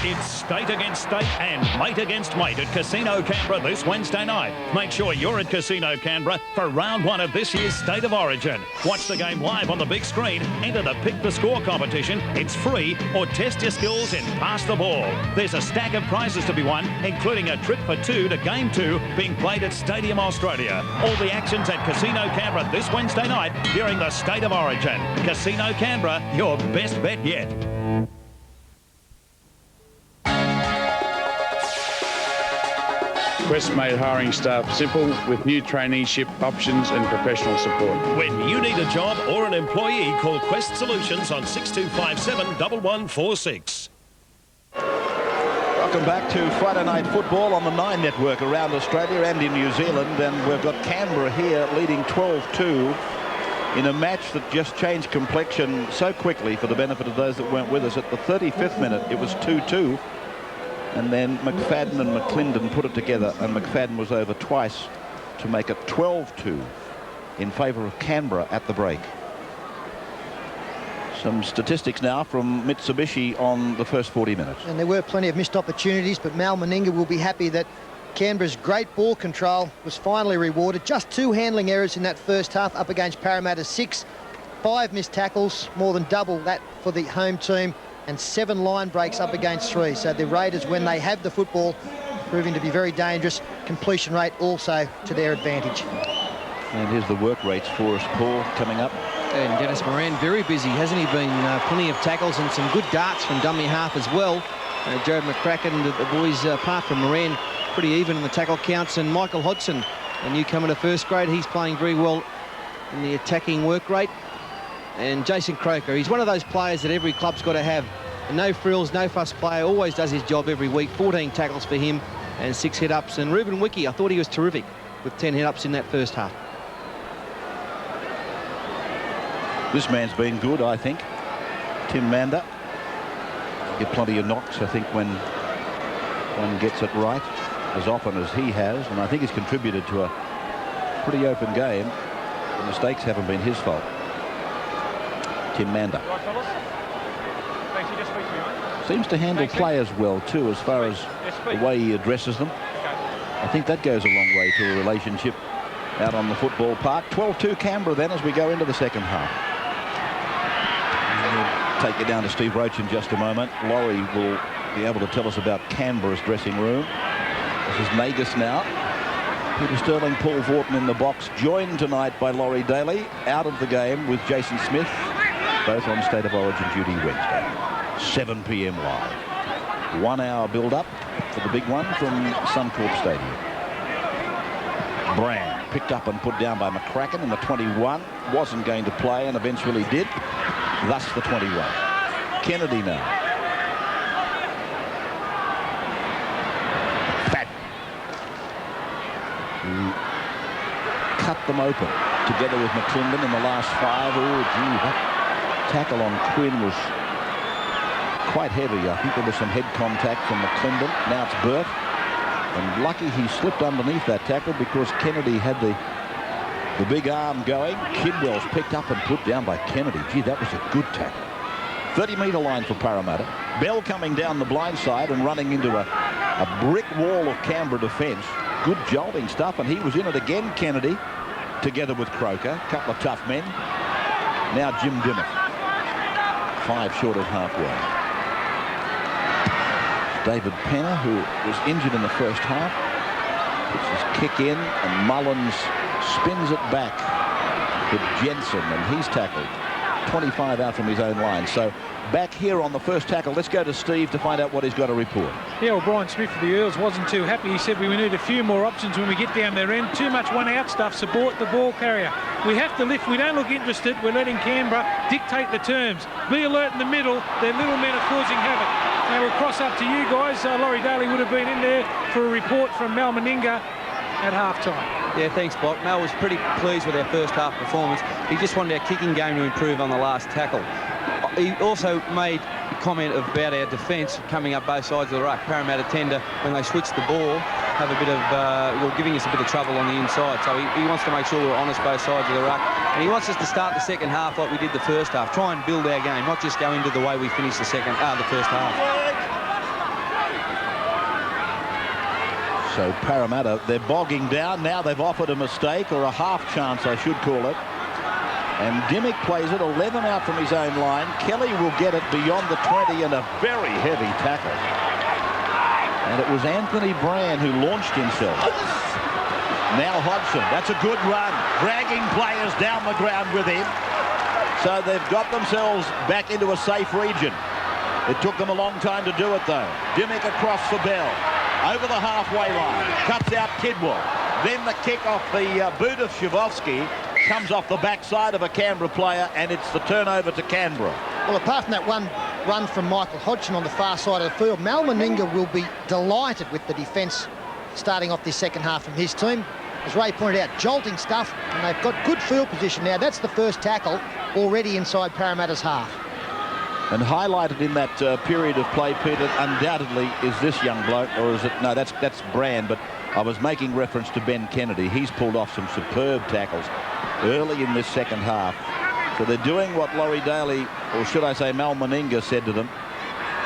It's state against state and mate against mate at Casino Canberra this Wednesday night. Make sure you're at Casino Canberra for round 1 of this year's State of Origin. Watch the game live on the big screen, enter the Pick the Score competition, it's free, or test your skills in Pass the Ball. There's a stack of prizes to be won, including a trip for 2 to Game 2 being played at Stadium Australia. All the actions at Casino Canberra this Wednesday night during the State of Origin. Casino Canberra, your best bet yet. Quest made hiring staff simple with new traineeship options and professional support. When you need a job or an employee, call Quest Solutions on 6257 1146. Welcome back to Friday Night Football on the Nine Network around Australia and in New Zealand. And we've got Canberra here leading 12-2 in a match that just changed complexion so quickly for the benefit of those that weren't with us. At the 35th minute, it was 2-2. And then McFadden and McClendon put it together, and McFadden was over twice to make it 12-2 in favour of Canberra at the break. Some statistics now from Mitsubishi on the first 40 minutes. And there were plenty of missed opportunities, but Mal Meninga will be happy that Canberra's great ball control was finally rewarded. Just 2 handling errors in that first half up against Parramatta's 6. 5 missed tackles, more than double that for the home team, and 7 line breaks up against 3. So the Raiders, when they have the football, proving to be very dangerous. Completion rate also to their advantage. And here's the work rates for us, Paul, coming up. And Dennis Moran very busy, hasn't he been? Plenty of tackles and some good darts from dummy half as well. Jared McCracken, the boys, apart from Moran, pretty even in the tackle counts. And Michael Hodgson, a newcomer to first grade, he's playing very well in the attacking work rate. And Jason Croker, he's one of those players that every club's got to have. A no frills, no fuss player, always does his job every week. 14 tackles for him and 6 hit-ups. And Ruben Wiki, I thought he was terrific with 10 hit-ups in that first half. This man's been good, I think. Tim Manda. Get plenty of knocks, I think, when one gets it right, as often as he has. And I think he's contributed to a pretty open game. The mistakes haven't been his fault. Tim Manda. Seems to handle players well, too, as far as the way he addresses them. I think that goes a long way to a relationship out on the football park. 12-2 Canberra then as we go into the second half. We'll take you down to Steve Roach in just a moment. Laurie will be able to tell us about Canberra's dressing room. This is Nagus now. Peter Sterling, Paul Vorton in the box, joined tonight by Laurie Daly, out of the game with Jason Smith, both on State of Origin duty Wednesday. 7 p.m. live. 1 hour build-up for the big one from Suncorp Stadium. Brand picked up and put down by McCracken in the 21. Wasn't going to play and eventually did. Thus the 21. Kennedy now. Fat. Cut them open together with McClendon in the last 5. Oh, gee, that tackle on Quinn was quite heavy. I think there was some head contact from McClendon. Now it's Burt. And lucky he slipped underneath that tackle because Kennedy had the big arm going. Kidwell's picked up and put down by Kennedy. Gee, that was a good tackle. 30-metre line for Parramatta. Bell coming down the blind side and running into a brick wall of Canberra defence. Good jolting stuff, and he was in it again, Kennedy, together with Croker. A couple of tough men. Now Jim Dimmock. 5 short of halfway. David Penner, who was injured in the first half, puts his kick in, and Mullins spins it back to Jensen, and he's tackled 25 out from his own line. So back here on the first tackle, let's go to Steve to find out what he's got to report. Yeah, well, Brian Smith for the Eels wasn't too happy. He said we need a few more options when we get down their end. Too much one-out stuff. Support the ball carrier. We have to lift. We don't look interested. We're letting Canberra dictate the terms. Be alert in the middle. Their little men are causing havoc. Now we'll cross up to you guys. Laurie Daly would have been in there for a report from Mal Meninga at half-time. Yeah, thanks, Block. Mal was pretty pleased with our first half performance. He just wanted our kicking game to improve on the last tackle. He also made a comment about our defence coming up both sides of the ruck. Parramatta tend to, when they switch the ball, have a bit of, giving us a bit of trouble on the inside. So he wants to make sure we're honest both sides of the ruck. And he wants us to start the second half like we did the first half. Try and build our game, not just go into the way we finished the first half. So Parramatta, they're bogging down. Now they've offered a mistake, or a half chance, I should call it. And Dimmock plays it 11 out from his own line. Kelly will get it beyond the 20, and a very heavy tackle. And it was Anthony Brand who launched himself. Now Hodgson, that's a good run, dragging players down the ground with him. So they've got themselves back into a safe region. It took them a long time to do it, though. Dimmock across for Bell. over the halfway line, cuts out Kidwell. Then the kick off the boot of Shavovsky comes off the backside of a Canberra player, and it's the turnover to Canberra. Well, apart from that one run from Michael Hodgson on the far side of the field, Mal Meninga will be delighted with the defence starting off this second half from his team. As Ray pointed out, jolting stuff, and they've got good field position now. That's the first tackle already inside Parramatta's half. And highlighted in that period of play, Peter, undoubtedly is this young bloke, or is it? No, that's Brand, but I was making reference to Ben Kennedy. He's pulled off some superb tackles early in this second half. So they're doing what Laurie Daly, or should I say Mal Meninga, said to them.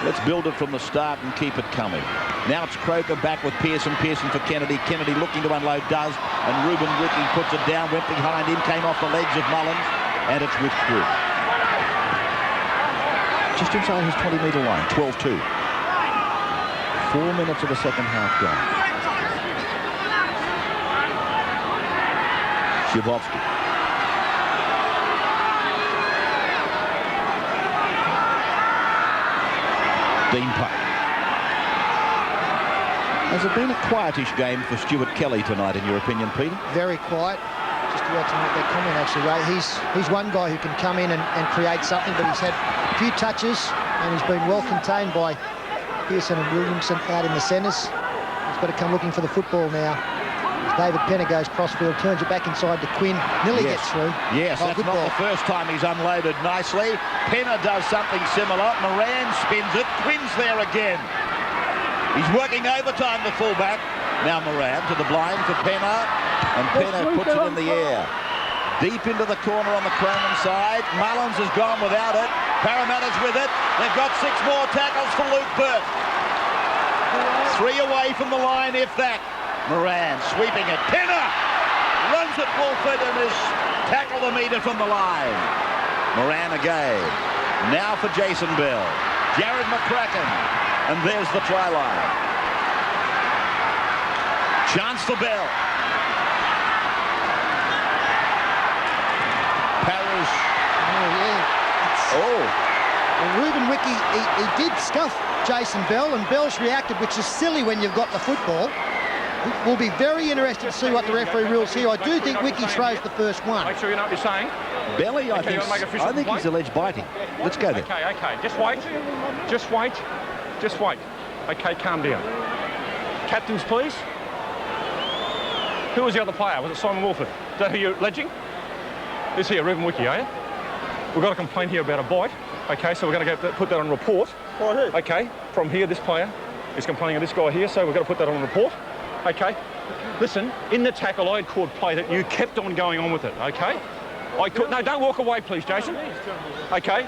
Let's build it from the start and keep it coming. Now it's Croker back with Pearson. Pearson for Kennedy. Kennedy looking to unload, does. And Ruben Ricky puts it down, went behind him, came off the legs of Mullins, and it's withdrew. Just inside his 20-metre line, 12-2. 4 minutes of the second half gone. Shavovsky. Dean Puck. Has it been a quietish game for Stuart Kelly tonight, in your opinion, Peter? Very quiet. Just to add to that comment, actually, Ray, he's one guy who can come in and create something, but he's had a few touches and he's been well contained by Pearson and Williamson out in the centres. He's got to come looking for the football now. David Penner goes crossfield, turns it back inside to Quinn. Nearly gets through. Yes, that's not the first time he's unloaded nicely. Penner does something similar. Moran spins it. Quinn's there again. He's working overtime, the fullback. Now Moran to the blind for Penner. And Penner puts it in the air. Deep into the corner on the Cronin side. Mullins has gone without it. Parramatta's with it. They've got 6 more tackles for Luke Burt. 3 away from the line, if that. Moran sweeping it. Penner runs at Wolford and is tackled a metre from the line. Moran again. Now for Jason Bell. Jared McCracken. And there's the try line. Chance for Bell. Parrish. Oh, yeah. Well, Ruben Ricky, he did scuff Jason Bell, and Bell's reacted, which is silly when you've got the football. We'll be very interested to see what the referee rules here. I do think Wiki throws the first one. Make sure you know what you're saying. Belly, I think he's alleged biting. Let's go there. Okay. Just wait. Okay, calm down. Captains, please. Who was the other player? Was it Simon Wolford? Is that who you're alleging? This here, Ruben Wiki, are you? We've got a complaint here about a bite. Okay, so we're going to put that on report. Okay, from here, this player is complaining of this guy here, so we've got to put that on report. Okay, listen, in the tackle, I had called play that you kept on going on with it, okay? No, don't walk away, please, Jason. Okay?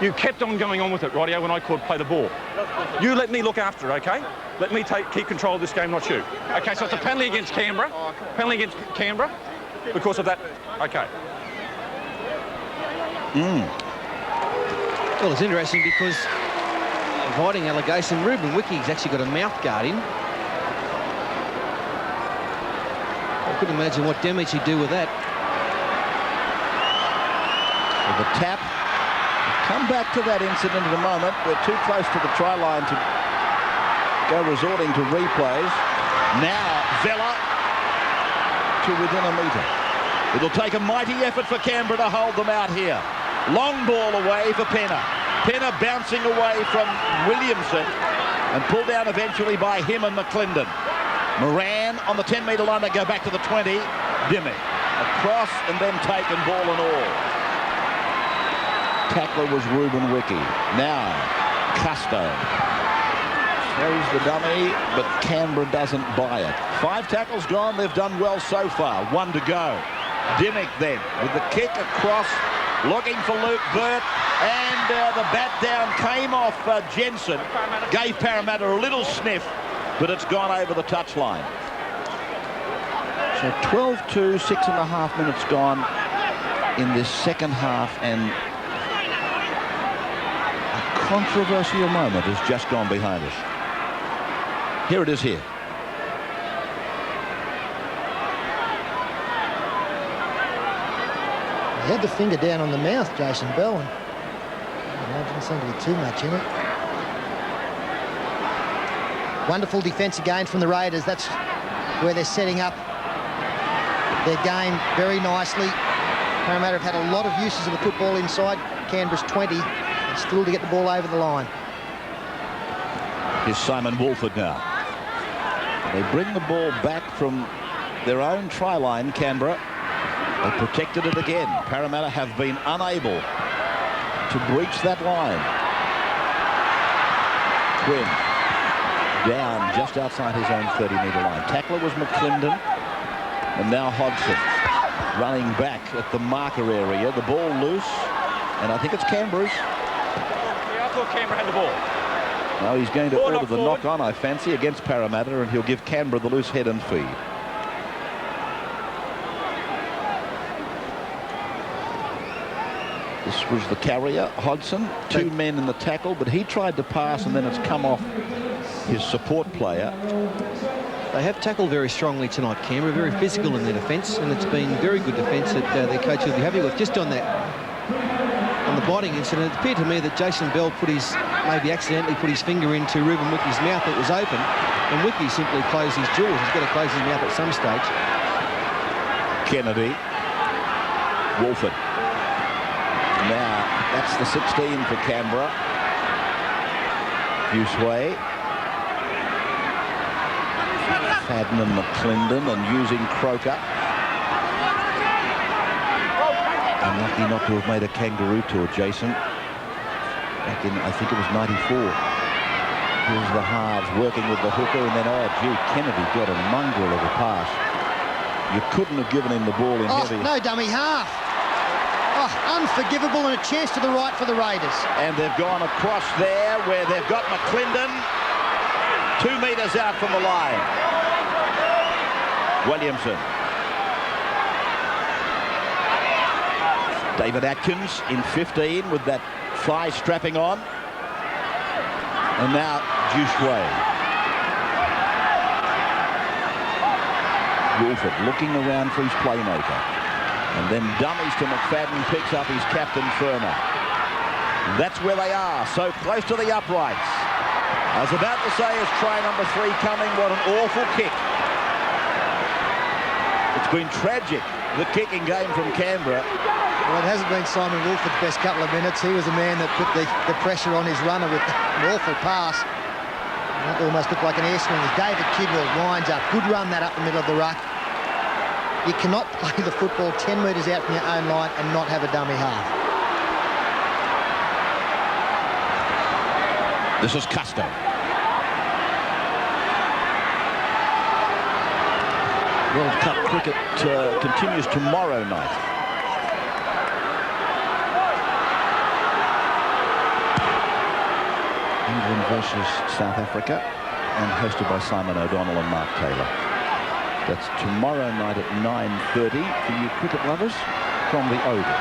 You kept on going on with it, rightio, when I called play the ball. You let me look after it, okay? Let me keep control of this game, not you. Okay, so it's a penalty against Canberra. Penalty against Canberra because of that. Okay. Well, it's interesting because avoiding allegation, Ruben Wiki's actually got a mouth guard in. I couldn't imagine what damage he'd do with that. With the tap. Come back to that incident in a moment. We're too close to the try line to go resorting to replays. Now Vella to within a metre. It'll take a mighty effort for Canberra to hold them out here. Long ball away for Penner. Penner bouncing away from Williamson and pulled down eventually by him and McClendon. Moran on the 10-metre line. They go back to the 20. Dimmick across and then taken, ball and all. Tackler was Ruben Wiki. Now Custo throws the dummy, but Canberra doesn't buy it. 5 tackles gone. They've done well so far. 1 to go. Dimmick then with the kick across, looking for Luke Burt, and the bat down came off Jensen. Gave Parramatta a little sniff, but it's gone over the touchline. So 12-2, 6.5 minutes gone in this second half, and a controversial moment has just gone behind us. Here it is here. He had the finger down on the mouth, Jason Bell, and there didn't seem to be too much in it. Wonderful defence again from the Raiders. That's where they're setting up their game very nicely. Parramatta have had a lot of uses of the football inside Canberra's 20 and still to get the ball over the line. Here's Simon Wolford now. They bring the ball back from their own try line, Canberra. They protected it again. Parramatta have been unable to breach that line. Quinn down just outside his own 30-metre line. Tackler was McClendon, and now Hodgson running back at the marker area. The ball loose, and I think it's Canberra's. Yeah, I thought Canberra had the ball. Now he's going to order the knock-on, I fancy, against Parramatta, and he'll give Canberra the loose head and feed. This was the carrier, Hodgson. Two men in the tackle, but he tried to pass, and then it's come off his support player. They have tackled very strongly tonight, Canberra, very physical in their defence, and it's been very good defence that their coach will be happy with. Just on the biting incident, it appeared to me that Jason Bell maybe accidentally put his finger into Reuben Wickie's mouth that was open, and Wickie simply closed his jaws. He's got to close his mouth at some stage. Kennedy. Wolford. Now, that's the 16 for Canberra. Busway. Fadden and McClendon, and using Croker. Unlucky not to have made a kangaroo tour, Jason. Back in, I think it was 94. Here's the halves working with the hooker, and then, oh, gee, Kennedy got a mongrel of a pass. You couldn't have given him the ball in heavy. No dummy half. Oh, unforgivable, and a chance to the right for the Raiders. And they've gone across there where they've got McClendon 2 metres out from the line. Williamson. David Atkins in 15 with that fly strapping on. And now Jushway. Wolford looking around for his playmaker. And then dummies to McFadden, picks up his captain Ferner. That's where they are, so close to the uprights. I was about to say, is try number 3 coming? What an awful kick. It's been tragic, the kicking game from Canberra. Well, it hasn't been Simon Wolford's best couple of minutes. He was the man that put the pressure on his runner with an awful pass. That almost looked like an air swing as David Kidwell winds up. Good run that up the middle of the ruck. You cannot play the football 10 metres out from your own line and not have a dummy half. This is Custo. World Cup cricket continues tomorrow night. England versus South Africa, and hosted by Simon O'Donnell and Mark Taylor. That's tomorrow night at 9:30 for you cricket lovers from the Oval.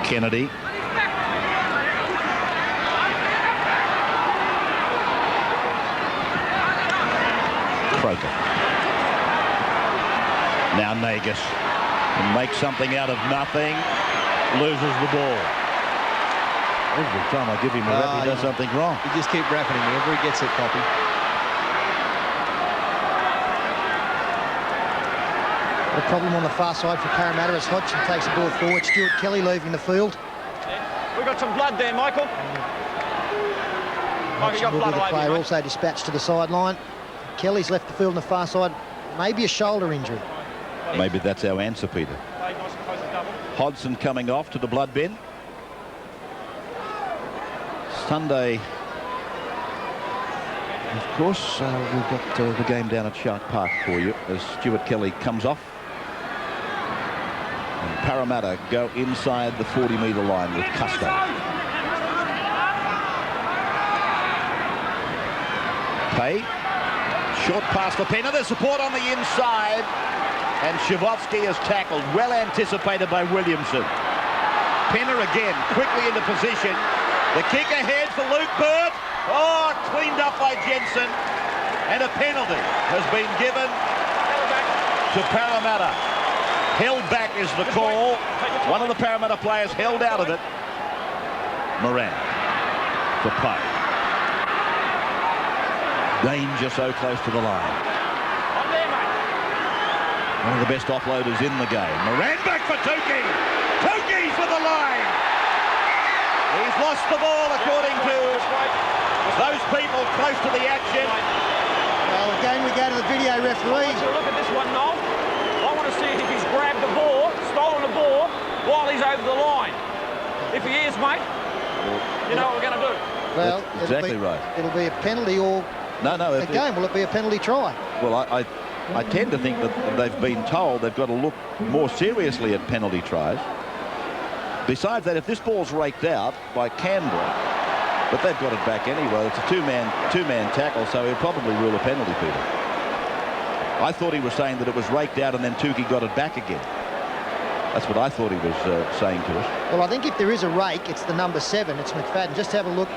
Kennedy. Croker. Now Nagus. And makes something out of nothing. Loses the ball. Every time I give him a rap, he does something wrong. You just keep rapping him whenever he gets it, Poppy. The problem on the far side for Parramatta as Hodgson takes the ball forward. Stuart Kelly leaving the field. We've got some blood there, Michael. Michael, you got blood the all over player you, mate. also dispatched to the sideline. Kelly's left the field on the far side. Maybe a shoulder injury. Maybe that's our answer, Peter. Hodgson coming off to the blood bin. Sunday, of course, we've got the game down at Shark Park for you as Stuart Kelly comes off. And Parramatta go inside the 40-metre line with Custo. Pay. Short pass for Penner. There's support on the inside. And Shavovsky is tackled. Well anticipated by Williamson. Penner again, quickly into position. The kick ahead for Luke Bird. Oh, cleaned up by Jensen. And a penalty has been given to Parramatta. Held back is the call. One of the Parramatta players held out of it. Moran for Poe. Danger so close to the line. One of the best offloaders in the game. Moran back for Tukey. Tukey for the line. He's lost the ball according to those people close to the action. Well, again we go to the video referee. I want you to look at this one, Noel. I want to see if he's grabbed the ball, stolen the ball, while he's over the line. If he is, mate, you know what we're going to do. Well, that's exactly right. It'll be a penalty or a game. Will it be a penalty try? Well, I tend to think that they've been told they've got to look more seriously at penalty tries. Besides that, if this ball's raked out by Canberra, but they've got it back anyway, it's a two-man tackle, so he'll probably rule a penalty, Peter. I thought he was saying that it was raked out and then Tukey got it back again. That's what I thought he was saying to us. Well, I think if there is a rake, it's the number 7. It's McFadden. Just have a look.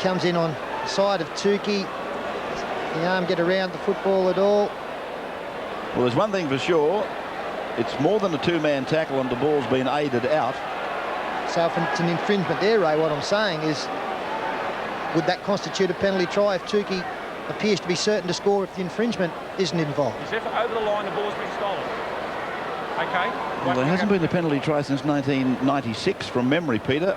Comes in on the side of Tukey. The arm get around the football at all. Well, there's one thing for sure. It's more than a two-man tackle and the ball's been aided out. So if it's an infringement there, Ray, what I'm saying is, would that constitute a penalty try if Tukey appears to be certain to score if the infringement isn't involved? His effort over the line, the ball's been stolen. Okay. Well, there hasn't been a penalty try since 1996 from memory, Peter.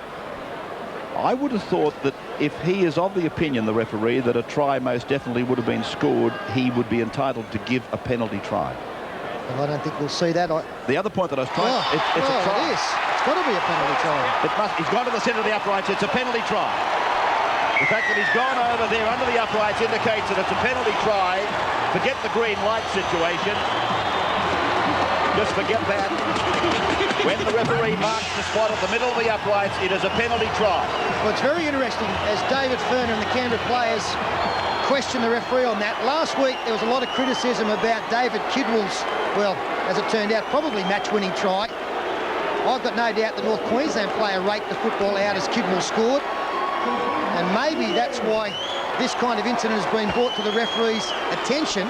I would have thought that if he is of the opinion, the referee, that a try most definitely would have been scored, he would be entitled to give a penalty try. Well, I don't think we'll see that. The other point that I was trying... it's a try. It is. It's got to be a penalty try. He's gone to the centre of the uprights. It's a penalty try. The fact that he's gone over there under the uprights indicates that it's a penalty try. Forget the green light situation. Just forget that. When the referee marks the spot at the middle of the uprights, it is a penalty try. Well, it's very interesting as David Ferner and the Canberra players question the referee on that. Last week, there was a lot of criticism about David Kidwell's, well, as it turned out, probably match-winning try. I've got no doubt the North Queensland player raked the football out as Kidwell scored. And maybe that's why this kind of incident has been brought to the referee's attention,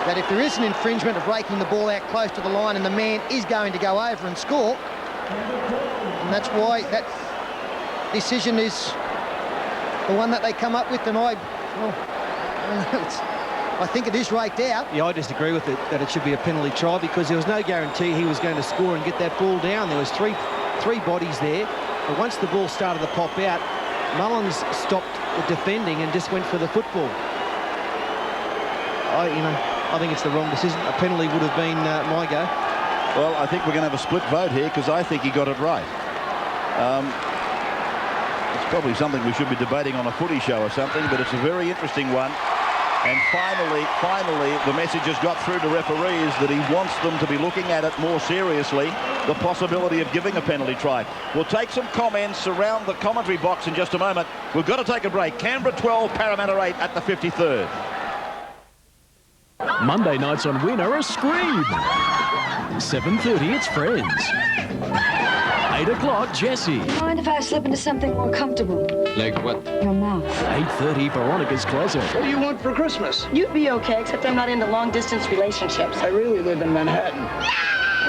that if there is an infringement of raking the ball out close to the line and the man is going to go over and score, and that's why that decision is the one that they come up with, and I think it is raked out. Yeah, I disagree with it, that it should be a penalty try, because there was no guarantee he was going to score and get that ball down. There was three bodies there, but once the ball started to pop out, Mullins stopped the defending and just went for the football. I think it's the wrong decision. A penalty would have been my go. Well, I think we're going to have a split vote here, because I think he got it right. It's probably something we should be debating on a footy show or something, but it's a very interesting one. And finally, the message has got through to referees that he wants them to be looking at it more seriously, the possibility of giving a penalty try. We'll take some comments around the commentary box in just a moment. We've got to take a break. Canberra 12, Parramatta 8 at the 53rd. Monday nights on Win are a scream. 7:30, it's Friends. 8 o'clock, Jessie. Mind if I slip into something more comfortable? Like what? Your mouth. 8:30, Veronica's Closet. What do you want for Christmas? You'd be okay, except I'm not into long-distance relationships. I really live in Manhattan.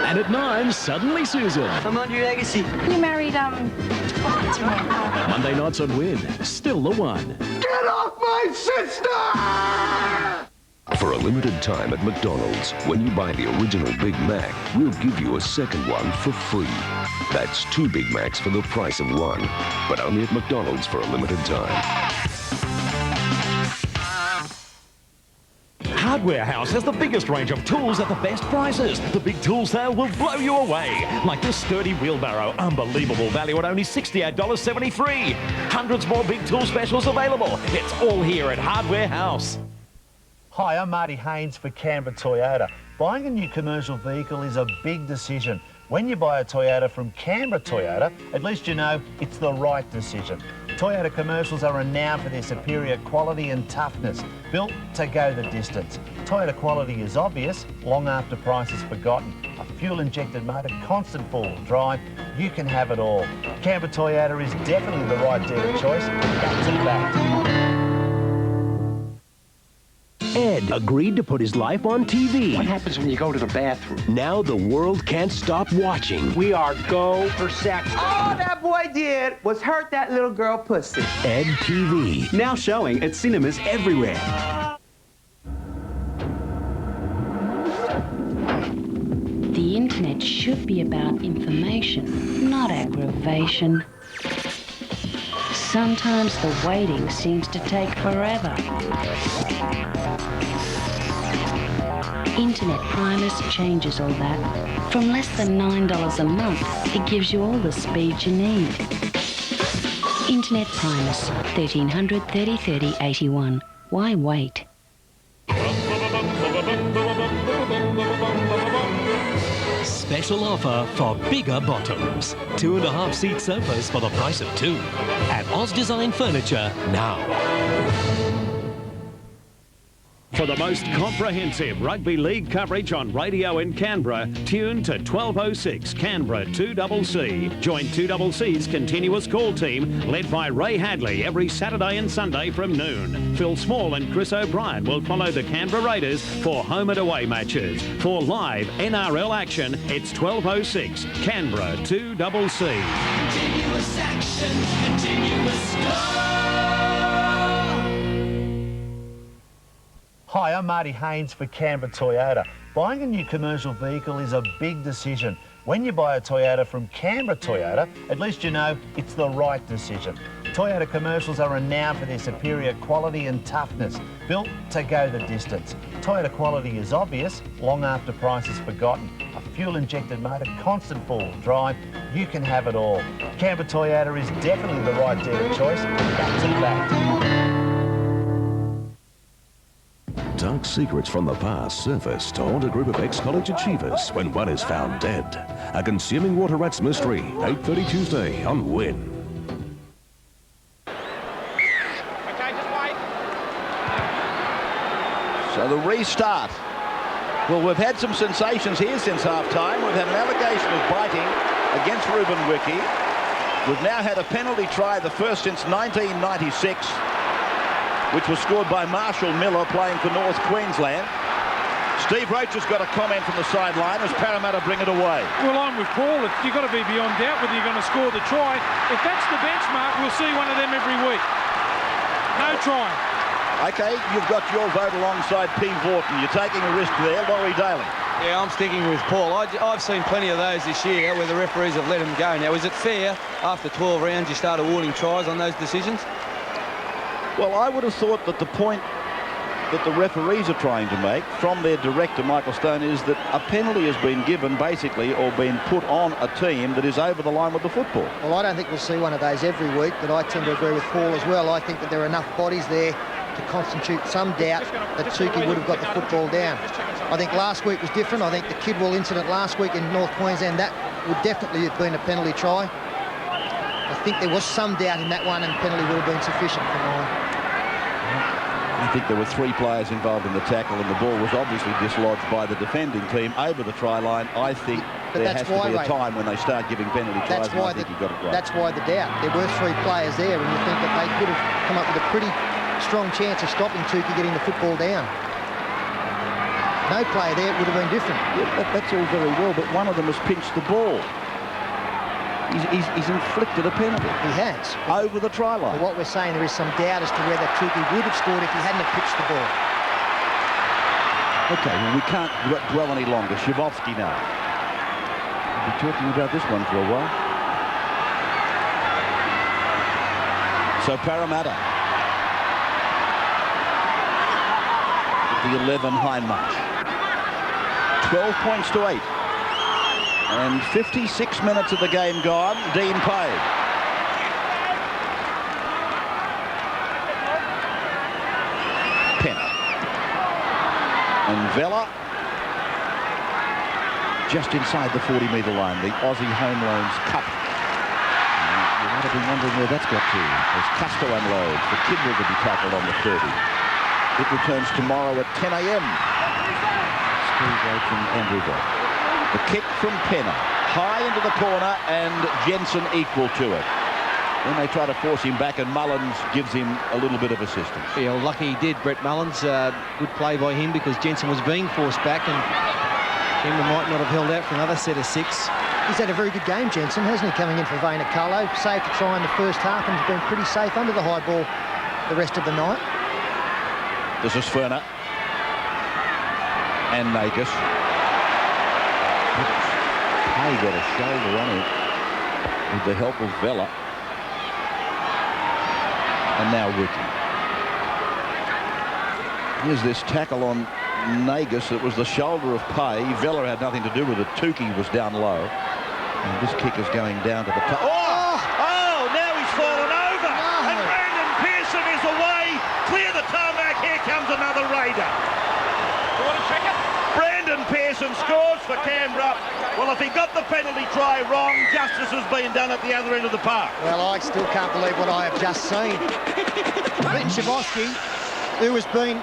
And at 9, Suddenly Susan. I'm on your legacy. You married, what's her name? Monday nights on Win, still the one. Get off my sister! For a limited time at McDonald's, when you buy the original Big Mac, we'll give you a second one for free. That's 2 Big Macs for the price of 1, but only at McDonald's for a limited time. Hardware House has the biggest range of tools at the best prices. The big tool sale will blow you away. Like this sturdy wheelbarrow. Unbelievable value at only $68.73. Hundreds more big tool specials available. It's all here at Hardware House. Hi, I'm Marty Haynes for Canberra Toyota. Buying a new commercial vehicle is a big decision. When you buy a Toyota from Canberra Toyota, at least you know it's the right decision. Toyota commercials are renowned for their superior quality and toughness, built to go the distance. Toyota quality is obvious long after price is forgotten. A fuel-injected motor, constant four-wheel drive, you can have it all. Canberra Toyota is definitely the right dealer choice. That's a fact. Ed agreed to put his life on TV. What happens when you go to the bathroom? Now the world can't stop watching. We are go for sex. All that boy did was hurt that little girl pussy. Ed TV. Now showing at cinemas everywhere. The internet should be about information, not aggravation. Sometimes the waiting seems to take forever. Internet Primus changes all that. From less than $9 a month, it gives you all the speed you need. Internet Primus, 1300 30 30 81. Why wait? Special offer for bigger bottoms. 2.5-seat sofas for the price of 2. At Oz Design Furniture now. For the most comprehensive rugby league coverage on radio in Canberra, tune to 1206 Canberra 2CC. Join 2CC's continuous call team led by Ray Hadley every Saturday and Sunday from noon. Phil Small and Chris O'Brien will follow the Canberra Raiders for home and away matches. For live NRL action, it's 1206 Canberra 2CC. Continuous action, continuous score. Hi, I'm Marty Haynes for Canberra Toyota. Buying a new commercial vehicle is a big decision. When you buy a Toyota from Canberra Toyota, at least you know it's the right decision. Toyota commercials are renowned for their superior quality and toughness, built to go the distance. Toyota quality is obvious long after price is forgotten. A fuel-injected motor, constant four-wheel drive, you can have it all. Canberra Toyota is definitely the right dealer choice. That's a fact. Dark secrets from the past surface to haunt a group of ex-college achievers when one is found dead. A consuming water rats mystery, 8:30 Tuesday on Win. Okay, just wait. So the restart. Well, we've had some sensations here since half-time. We've had an allegation of biting against Ruben Wiki. We've now had a penalty try, the first since 1996. Which was scored by Marshall Miller playing for North Queensland. Steve Roach has got a comment from the sideline as Parramatta bring it away. Well, I'm with Paul. You've got to be beyond doubt whether you're going to score the try. If that's the benchmark, we'll see one of them every week. No try. OK, you've got your vote alongside P. Vorton. You're taking a risk there. Laurie Daly. Yeah, I'm sticking with Paul. I've seen plenty of those this year where the referees have let them go. Now, is it fair after 12 rounds you start awarding tries on those decisions? Well, I would have thought that the point that the referees are trying to make from their director, Michael Stone, is that a penalty has been given, basically, or been put on a team that is over the line with the football. Well, I don't think we'll see one of those every week, but I tend to agree with Paul as well. I think that there are enough bodies there to constitute some doubt that Tuki would have got the football down. I think last week was different. I think the Kidwell incident last week in North Queensland, that would definitely have been a penalty try. I think there was some doubt in that one, and penalty would have been sufficient for mine. I think there were 3 players involved in the tackle, and the ball was obviously dislodged by the defending team over the try line. I think there has to be a time when they start giving penalty tries, and I think he got it right. That's why the doubt. There were 3 players there, and you think that they could have come up with a pretty strong chance of stopping Tuki getting the football down. No player there would have been different. Yeah, that's all very well, but one of them has pinched the ball. He's inflicted a penalty. He has. Over the try line. Well, what we're saying, there is some doubt as to whether Tuki would have scored if he hadn't have pitched the ball. OK, well, we can't dwell any longer. Shivovsky now. We'll be talking about this one for a while. So Parramatta. The 11 Hindmarch. 12 points to 8. And 56 minutes of the game gone. Dean paid. Penner. And Vella. Just inside the 40-metre line. The Aussie Home Loans Cup. You might have been wondering where that's got to. As Custo unloads. The Kidwell to be tackled on the 30. It returns tomorrow at 10 a.m. Steve Roach and Andrew Bott. The kick from Penner, high into the corner, and Jensen equal to it. Then they try to force him back, and Mullins gives him a little bit of assistance. Yeah, well, lucky he did, Brett Mullins. Good play by him because Jensen was being forced back, and Canberra might not have held out for another set of 6. He's had a very good game, Jensen, hasn't he, coming in for Vayner Carlo? Safe to try in the first half and has been pretty safe under the high ball the rest of the night. This is Ferner. And Nagus. Hay got a shoulder on him with the help of Vella. And now Ricky. Here's this tackle on Nagus. It was the shoulder of Pay. Vella had nothing to do with it. Tukey was down low. And this kick is going down to the top. Oh, now he's fallen over. No. And Brandon Pearson is away. Clear the tarmac. Here comes another Raider. You want to check it? Brandon Pearson scores for Canberra. Well, if he got the penalty try wrong, justice has been done at the other end of the park. Well, I still can't believe what I have just seen. Clinton Shavosky, who has been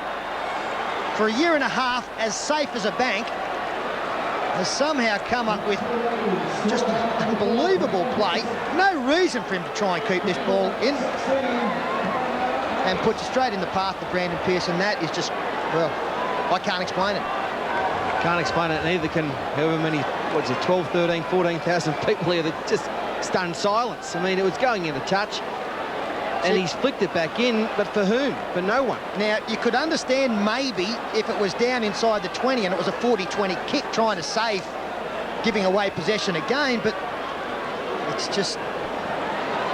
for a year and a half as safe as a bank, has somehow come up with just an unbelievable play. No reason for him to try and keep this ball in. And puts it straight in the path of Brandon Pearson. That is just, well, I can't explain it. Can't explain it, neither can however many, 12, 13, 14,000 people here that just stunned silence. I mean, it was going in a touch. And he's flicked it back in, but for whom? For no one. Now, you could understand maybe if it was down inside the 20 and it was a 40-20 kick trying to save giving away possession again, but it's just...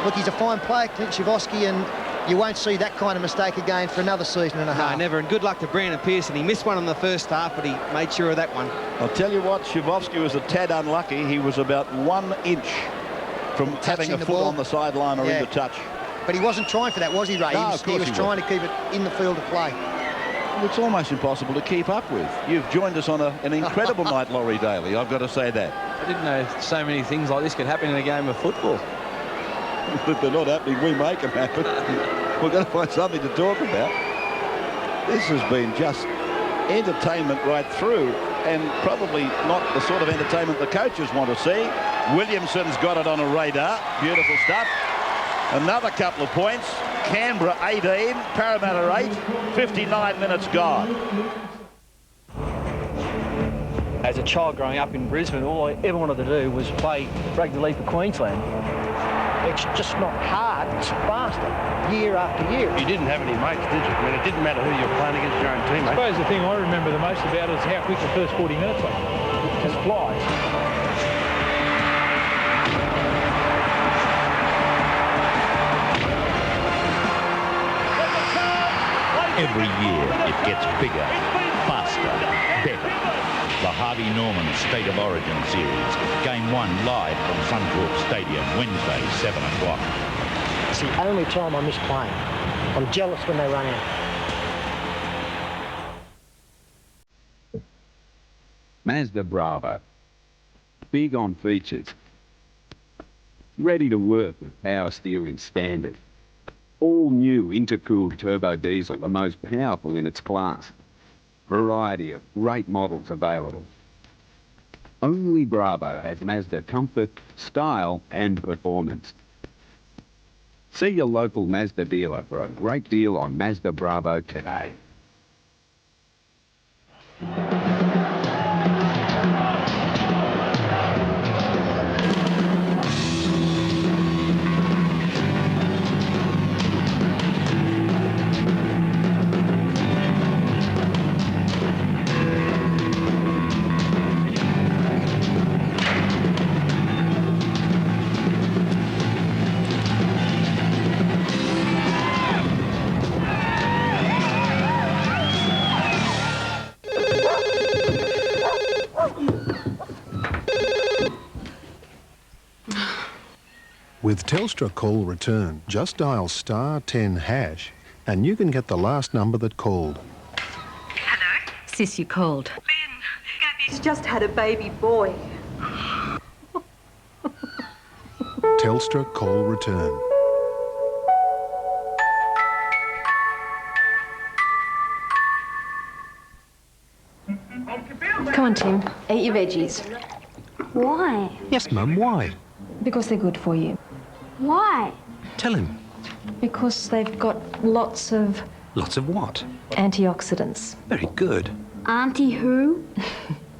Look, he's a fine player, Clint Shavosky, and you won't see that kind of mistake again for another season and a half. No, never, and good luck to Brandon Pearson. He missed one in the first half, but he made sure of that one. I'll tell you what, Shavosky was a tad unlucky. He was about 1 inch from having a foot on the sideline or into touch. But he wasn't trying for that, was he, Ray? No, he was trying to keep it in the field of play. It's almost impossible to keep up with. You've joined us on an incredible night, Laurie Daly. I've got to say that. I didn't know so many things like this could happen in a game of football. If they're not happening, we make them happen. We're going to find something to talk about. This has been just entertainment right through, and probably not the sort of entertainment the coaches want to see. Williamson's got it on a radar. Beautiful stuff. Another couple of points. Canberra 18, Parramatta 8, 59 minutes gone. As a child growing up in Brisbane, all I ever wanted to do was play rugby league for Queensland. It's just not hard, it's faster, year after year. You didn't have any mates, did you? I mean, it didn't matter who you were playing against, your own teammates. I suppose the thing I remember the most about it is how quick the first 40 minutes went. It just flies. Every year it gets bigger, faster, better. The Harvey Norman State of Origin Series. Game 1 live from Suncorp Stadium, Wednesday, 7 o'clock. It's the only time I miss playing. I'm jealous when they run out. Mazda Bravo. Big on features. Ready to work with power steering standard. All new intercooled turbo diesel, the most powerful in its class. Variety of great models available. Only Bravo has Mazda comfort, style and performance. See your local Mazda dealer for a great deal on Mazda Bravo today. With Telstra Call Return, just dial *10# and you can get the last number that called. Hello? Sis, you called. Ben, Gabby's just had a baby boy. Telstra Call Return. Come on, Tim. Eat your veggies. Why? Yes, Mum, why? Because they're good for you. Why? Tell him. Because they've got lots of Lots of what? antioxidants. Very good. Auntie who?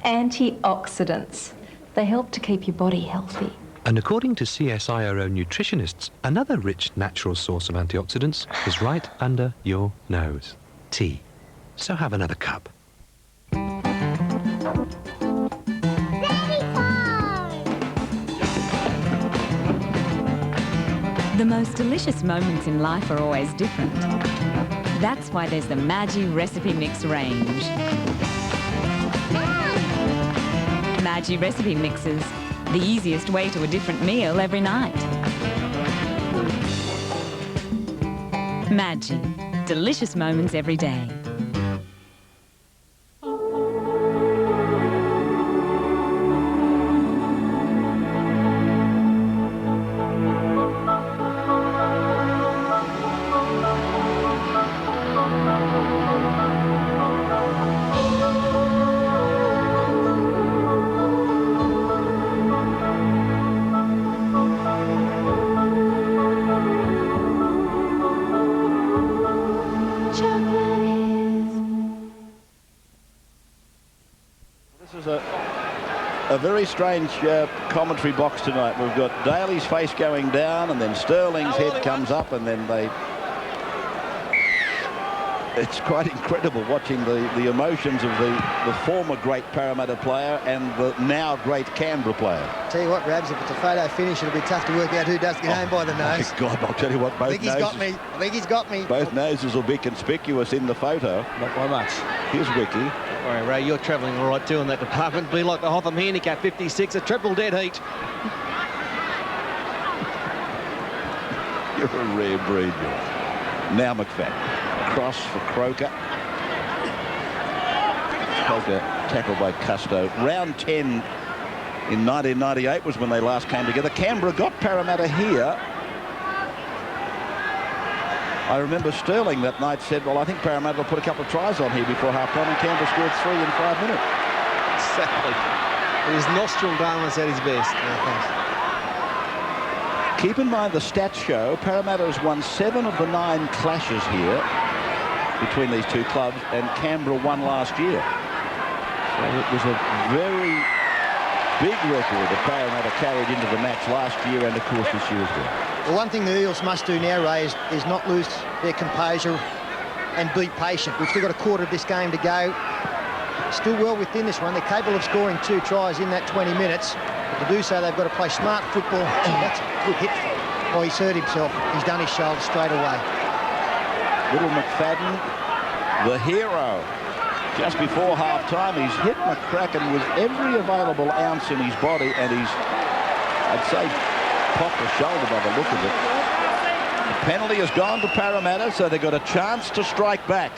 Antioxidants. They help to keep your body healthy. And according to CSIRO nutritionists, another rich natural source of antioxidants is right under your nose. Tea. So have another cup. The most delicious moments in life are always different. That's why there's the Maggi Recipe Mix range. Maggi Recipe Mixes, the easiest way to a different meal every night. Maggi, delicious moments every day. A very strange commentary box tonight. We've got Daly's face going down, and then Sterling's head comes up, and then they... It's quite incredible watching the emotions of the former great Parramatta player and the now great Canberra player. Tell you what, Rabs, if it's a photo finish, it'll be tough to work out who does get home by the nose. My God, I'll tell you what, both I think he's got me. I think he's got me. Both noses will be conspicuous in the photo. Not by much. Here's Wiki. All right, Ray, you're travelling all right too in that department. Be like the Hotham handicap 56, a triple dead heat. You're a rare breed, you. Now McFadden. Cross for Croker. Croker tackled by Custo. Round 10 in 1998 was when they last came together. Canberra got Parramatta here. I remember Sterling that night said, well, I think Parramatta will put a couple of tries on here before half-time, and Canberra scored 3 in 5 minutes. Exactly. His Nostradamus at his best. Keep in mind the stats show Parramatta has won 7 of the 9 clashes here between these two clubs, and Canberra won last year. So it was a very big record that Parramatta carried into the match last year and, of course, this year as well. Well, one thing the Eels must do now, Ray, is not lose their composure and be patient. We've still got a quarter of this game to go. Still well within this one. They're capable of scoring 2 tries in that 20 minutes. But to do so, they've got to play smart football. Gee, that's a good hit. Oh, he's hurt himself. He's done his shoulder straight away. Little McFadden, the hero. Just before half-time, he's hit McCracken with every available ounce in his body, and he's, I'd say, popped the shoulder by the look of it. The penalty has gone to Parramatta, so they've got a chance to strike back.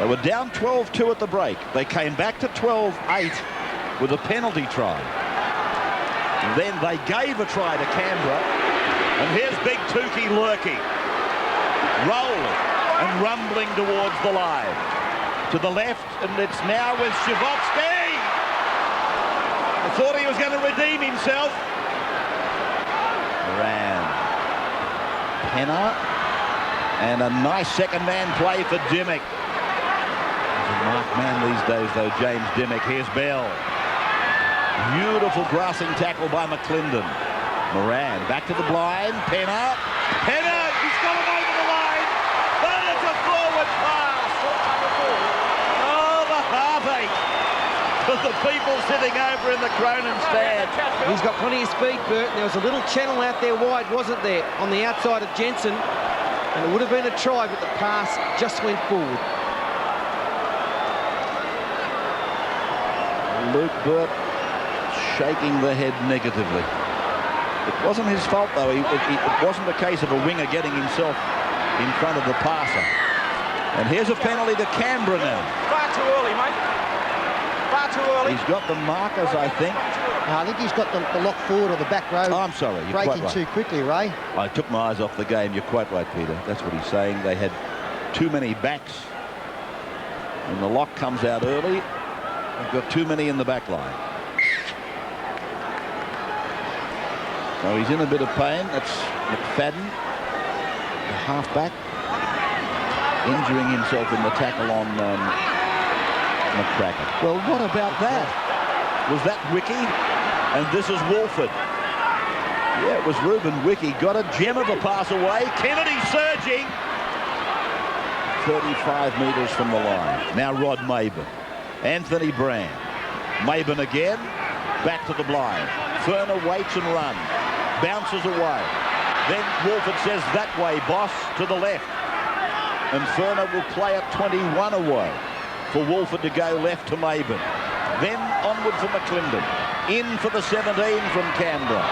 They were down 12-2 at the break. They came back to 12-8 with a penalty try. Then they gave a try to Canberra. And here's Big Tukey lurking, rolling and rumbling towards the line. To the left, and it's now with Shivovsky. I thought he was going to redeem himself. Moran. Penner. And a nice second man play for Dimmick. He's a marked man these days, though, James Dimmick. Here's Bell. Beautiful grassing tackle by McClendon. Moran back to the blind. Penner. Penner! He's got him over the line. But it's a forward pass. Oh, the heartache of the people sitting over in the Cronin stand. He's got plenty of speed, Bert. There was a little channel out there wide, wasn't there, on the outside of Jensen. And it would have been a try, but the pass just went forward. Luke Burt shaking the head negatively. It wasn't his fault, though. It wasn't a case of a winger getting himself in front of the passer. And here's a penalty to Canberra now. Far too early, mate. Far too early. He's got the markers, I think. I think he's got the lock forward or the back row. Oh, I'm sorry. You're breaking quite right. too quickly, Ray. I took my eyes off the game. You're quite right, Peter. That's what he's saying. They had too many backs. And the lock comes out early. They've got too many in the back line. Oh, he's in a bit of pain. That's McFadden, the halfback, injuring himself in the tackle on McCracken. Well, what about that? Was that Wiki? And this is Wolford. Yeah, it was Ruben Wiki. Got a gem of a pass away. Kennedy surging. 35 metres from the line. Now Rod Maben. Anthony Brand. Maben again. Back to the blind. Ferner waits and runs. Bounces away. Then Wolford says, that way, boss, to the left. And Ferner will play at 21 away for Wolford to go left to Maben. Then onward for McClendon. In for the 17 from Canberra.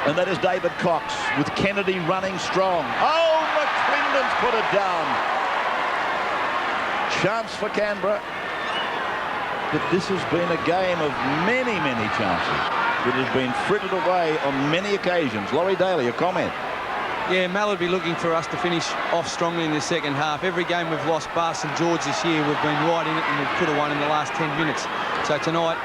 And that is David Cox with Kennedy running strong. Oh, McClendon's put it down. Chance for Canberra. But this has been a game of many, many chances. It has been frittered away on many occasions. Laurie Daly, a comment. Yeah, Mal would be looking for us to finish off strongly in the second half. Every game we've lost bar St George this year, we've been right in it and we've could have won in the last 10 minutes. So tonight,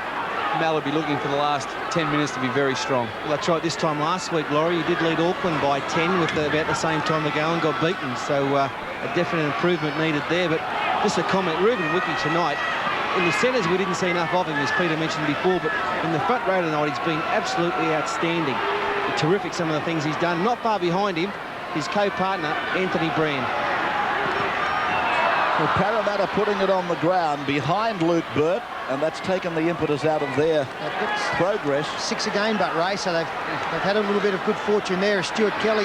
Mal would be looking for the last 10 minutes to be very strong. Well, that's right. This time last week, Laurie, you did lead Auckland by 10 with about the same time to go and got beaten. So a definite improvement needed there. But just a comment, Ruben Wiki tonight, in the centres we didn't see enough of him, as Peter mentioned before, but in the front row tonight he's been absolutely outstanding. Terrific, some of the things he's done. Not far behind him, his co-partner, Anthony Brand. Well, Parramatta putting it on the ground behind Luke Burt, and that's taken the impetus out of their progress. 6 again, but Ray, so they've had a little bit of good fortune there. As Stuart Kelly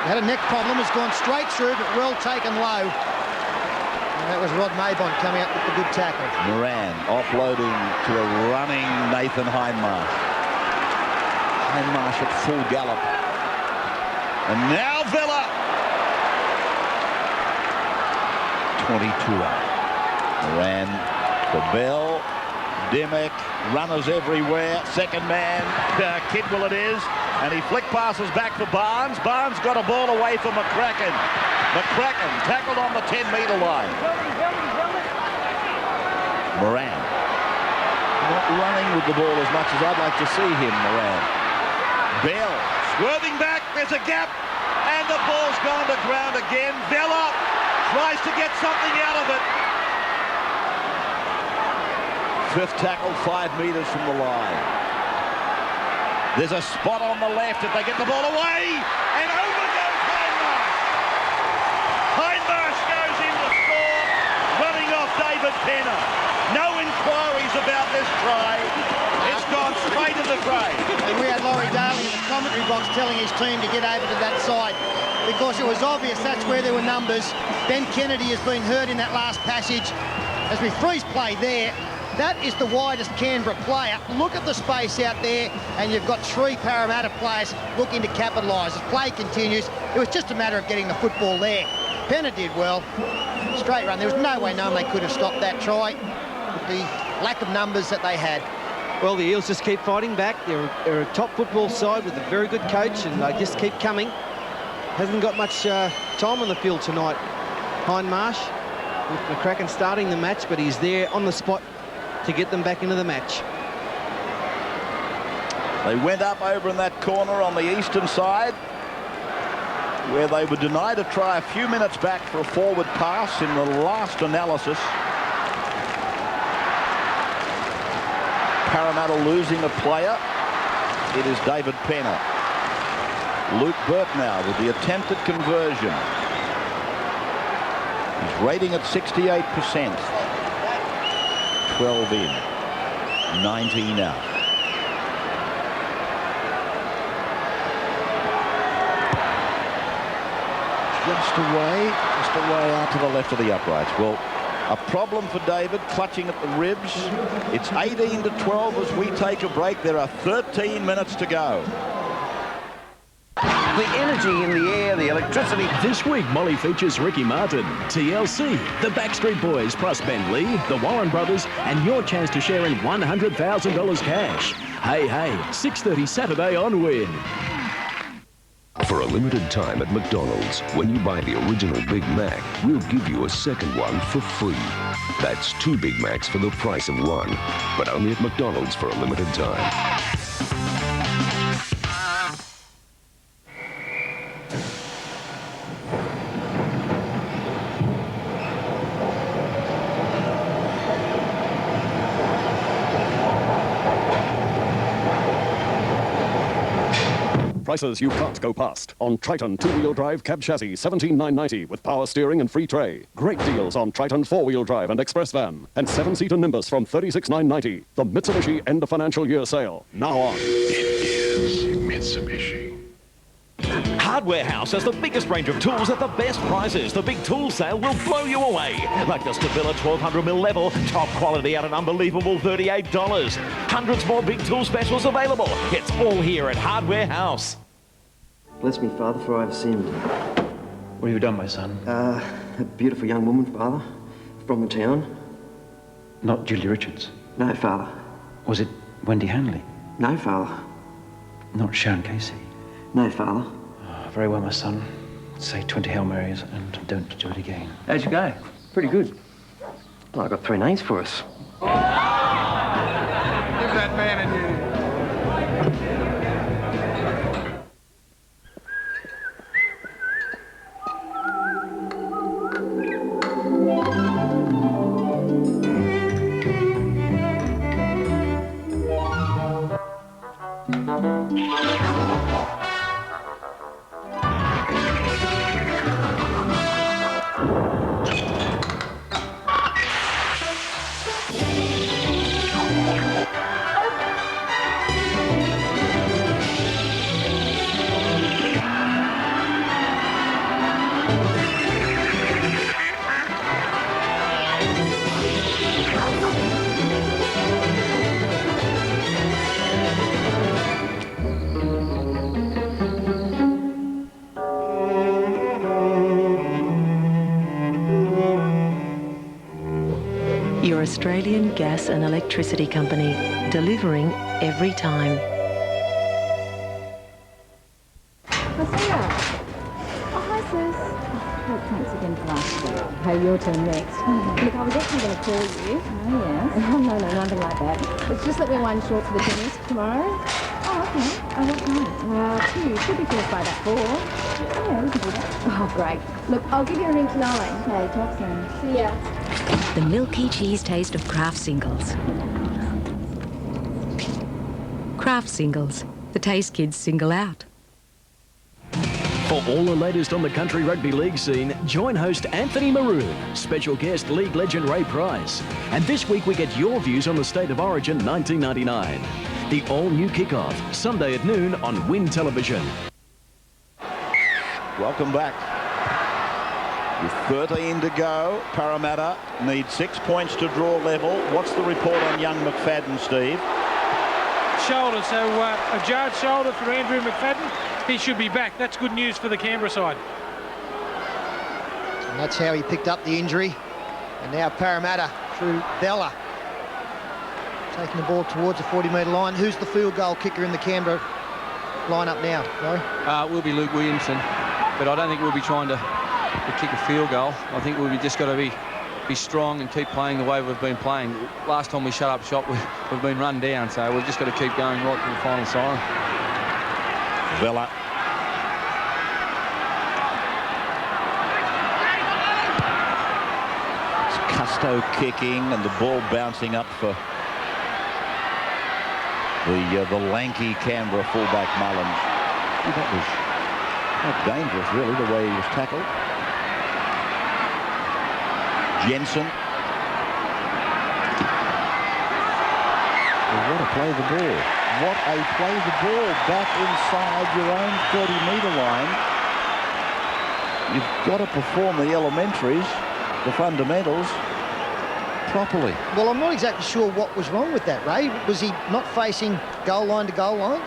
had a neck problem, has gone straight through, but well taken low. And that was Rod Maben coming up with the good tackle. Moran offloading to a running Nathan Hindmarsh. Hindmarsh at full gallop. And now Villa. 22 out. Moran, the Bell, Dimmock, runners everywhere. Second man, Kidwell it is. And he flick passes back for Barnes. Barnes got a ball away from McCracken. McCracken tackled on the 10-metre line. Moran not running with the ball as much as I'd like to see him, Moran. Bell swerving back, there's a gap, and the ball's gone to ground again. Vella tries to get something out of it. Fifth tackle, 5 metres from the line. There's a spot on the left if they get the ball away, and over goes Hindmarsh. Hindmarsh goes in to score, running off David Penner. No inquiries about this try. It's gone straight to the grave. And we had Laurie Daly in the commentary box telling his team to get over to that side because it was obvious that's where there were numbers. Ben Kennedy has been hurt in that last passage. As we freeze play there, that is the widest Canberra player. Look at the space out there, and you've got 3 Parramatta players looking to capitalise. As play continues, it was just a matter of getting the football there. Penner did well. Straight run. There was no way known they could have stopped that try with the lack of numbers that they had. Well, the Eels just keep fighting back. They're a top football side with a very good coach, and they just keep coming. Hasn't got much time on the field tonight. Hindmarsh, with McCracken starting the match, but he's there on the spot to get them back into the match. They went up over in that corner on the eastern side, where they were denied a try a few minutes back for a forward pass in the last analysis. Parramatta losing a player. It is David Penner. Luke Burt now with the attempted conversion. He's rating at 68%. 12 in, 19 out. Just away out to the left of the uprights. Well, a problem for David, clutching at the ribs. It's 18 to 12 as we take a break. There are 13 minutes to go. The energy in the air, the electricity. This week, Molly features Ricky Martin, TLC, the Backstreet Boys, plus Ben Lee, the Warren Brothers, and your chance to share in $100,000 cash. Hey, 6:30 Saturday on Win. For a limited time at McDonald's, when you buy the original Big Mac, we'll give you a second one for free. That's 2 Big Macs for the price of 1, but only at McDonald's for a limited time. prices you can't go past. On Triton 2-wheel drive cab chassis, $17,990 with power steering and free tray. Great deals on Triton 4-wheel drive and express van. And 7-seater Nimbus from $36,990. The Mitsubishi end of financial year sale. Now on. It is Mitsubishi. Hardware House has the biggest range of tools at the best prices. The big tool sale will blow you away. Like the Stabila 1200mm level, top quality at an unbelievable $38. Hundreds more big tool specials available. It's all here at Hardware House. Bless me, Father, for I have sinned. What have you done, my son? A beautiful young woman, Father, from the town. Not Julie Richards? No, Father. Was it Wendy Hanley? No, Father. Not Sharon Casey? No, Father. Oh, very well, my son. Say 20 Hail Marys and don't do it again. How'd you go? Pretty good. Well, I got 3 names for us. Give that man a new. Your Australian Gas and Electricity Company, delivering every time. Hi, sis. Oh, thanks again for asking. Hey, your turn next. Look, I was actually going to call you. Oh, yes. No, nothing like that. It's just that we're one short for the tennis tomorrow. Oh, okay. Oh, what time? 2. Should be finished by about 4. Yeah, we can do that. Oh, great. Look, I'll give you a ring tonight. Okay, talk soon. See ya. The milky cheese taste of Kraft Singles. Kraft Singles, the taste kids single out. For all the latest on the country rugby league scene, join host Anthony Maroon, special guest league legend Ray Price. And this week we get your views on the State of Origin 1999. The all-new kickoff, Sunday at noon on Win Television. Welcome back. With 13 to go, Parramatta need 6 points to draw level. What's the report on young McFadden, Steve? Shoulder, so a jarred shoulder for Andrew McFadden. He should be back. That's good news for the Canberra side. And that's how he picked up the injury. And now Parramatta through Bella. Taking the ball towards the 40-metre line. Who's the field goal kicker in the Canberra lineup now? No? Will be Luke Williamson, but I don't think we'll be trying to kick a field goal. I think we've just got to be strong and keep playing the way we've been playing. Last time we shut up shop, we've been run down, so we've just got to keep going right to the final siren. Vella. It's Custo kicking and the ball bouncing up for the lanky Canberra fullback Mullins. That was not dangerous, really, the way he was tackled. Jensen. Well, what a play the ball. What a play the ball back inside your own 30-metre line. You've got to perform the elementaries, the fundamentals, properly. Well, I'm not exactly sure what was wrong with that, Ray. Was he not facing goal line to goal line?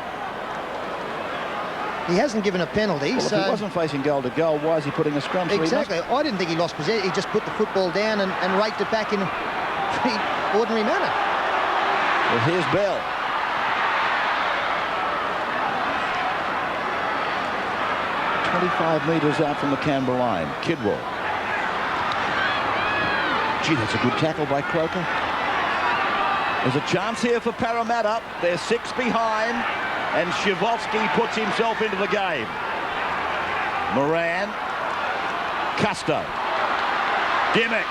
He hasn't given a penalty, well, so... if he wasn't facing goal to goal, why is he putting a scrum? Exactly. I didn't think he lost possession. He just put the football down and raked it back in a pretty ordinary manner. Well, here's Bell. "25 metres out from the Canberra line. Kidwell. Gee, that's a good tackle by Croker. There's a chance here for Parramatta. They're 6 behind. And Shivovsky puts himself into the game. Moran. Custo. Dimmick.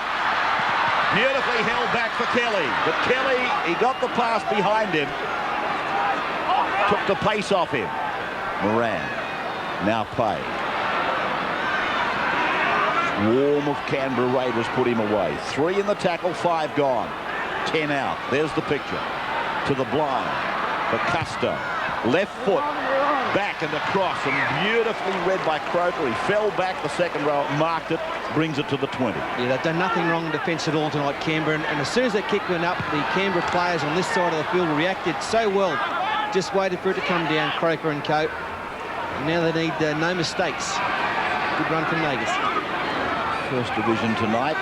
Beautifully held back for Kelly. But Kelly, he got the pass behind him. Took the pace off him. Moran. Now Pay. Swarm of Canberra Raiders put him away. 3 in the tackle, 5 gone. 10 out. There's the picture. To the blind. For Custo. Left foot. Back and across, and beautifully read by Croker. He fell back the second row, marked it, brings it to the 20. Yeah, they've done nothing wrong in defence at all tonight, Canberra. And as soon as they kick went up, the Canberra players on this side of the field reacted so well. Just waited for it to come down, Croker and co. And now they need no mistakes. Good run from Nagus. First division tonight.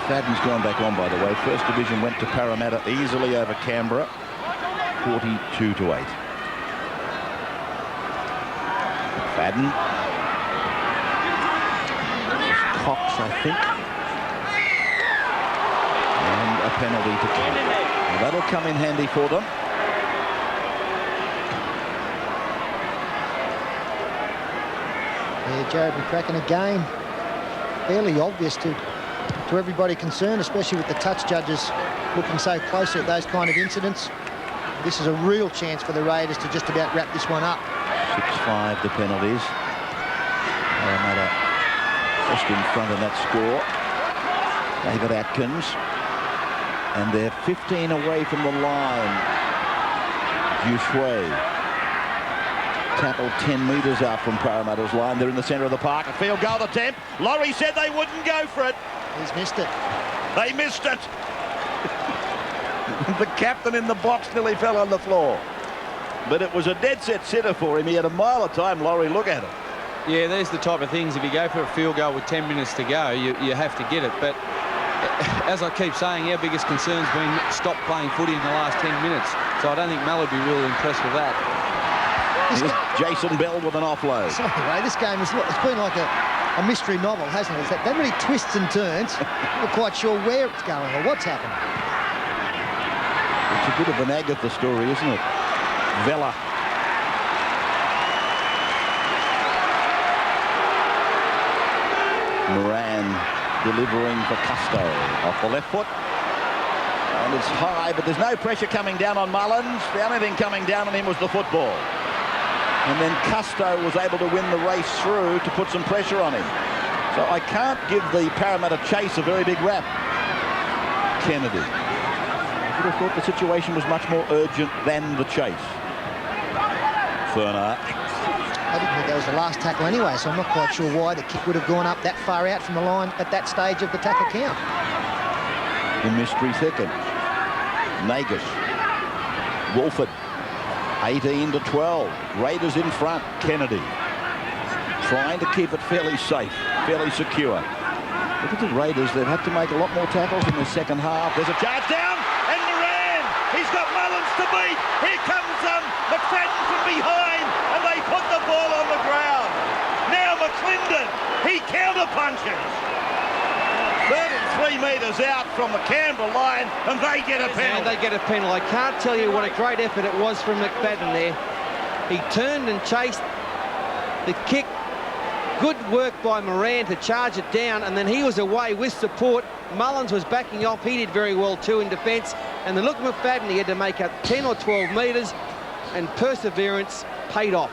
McFadden's gone back on, by the way. First division went to Parramatta easily over Canberra, 42-8. McFadden. Cox, I think. And a penalty to Canberra. Well, that'll come in handy for them. Yeah, Jared McCracken again. Fairly obvious to everybody concerned, especially with the touch judges looking so closely at those kind of incidents. This is a real chance for the Raiders to just about wrap this one up. 6-5 the penalties. Parramatta just in front of that score. David Atkins. And they're 15 away from the line. Duchouet. Tackled 10 metres out from Parramatta's line. They're in the centre of the park. A field goal attempt. Laurie said they wouldn't go for it. He's missed it. They missed it. The captain in the box nearly fell on the floor. But it was a dead set sitter for him. He had a mile of time, Laurie. Look at it. Yeah, there's the type of things. If you go for a field goal with 10 minutes to go, you have to get it. But as I keep saying, our biggest concern's been stop playing footy in the last 10 minutes. So I don't think Mel would be really impressed with that. Jason Bell with an offload. Sorry, Ray, this game it's been like a mystery novel, hasn't it? That many twists and turns. I'm not quite sure where it's going or what's happened. It's a bit of an Agatha story, isn't it? Vella. Moran delivering for Custo off the left foot. And it's high, but there's no pressure coming down on Mullins. The only thing coming down on him was the football. And then Custo was able to win the race through to put some pressure on him. So I can't give the Parramatta chase a very big rap. Kennedy. I would have thought the situation was much more urgent than the chase. Ferner. I didn't think that was the last tackle anyway, so I'm not quite sure why the kick would have gone up that far out from the line at that stage of the tackle count. The mystery thicken. Nagus. Wolford. 18-12. Raiders in front. Kennedy. Trying to keep it fairly safe, fairly secure. Look at the Raiders. They've had to make a lot more tackles in the second half. There's a charge down, and Moran. He's got Mullins to beat. Here comes McFadden from behind, and they put the ball on the ground. Now McClendon. He counter-punches. 33 metres out from the Canberra line, and they get a penalty. And they get a penalty. I can't tell you what a great effort it was from McFadden there. He turned and chased the kick. Good work by Moran to charge it down, and then he was away with support. Mullins was backing off. He did very well too in defence. And then look at McFadden. He had to make up 10 or 12 metres, and perseverance paid off.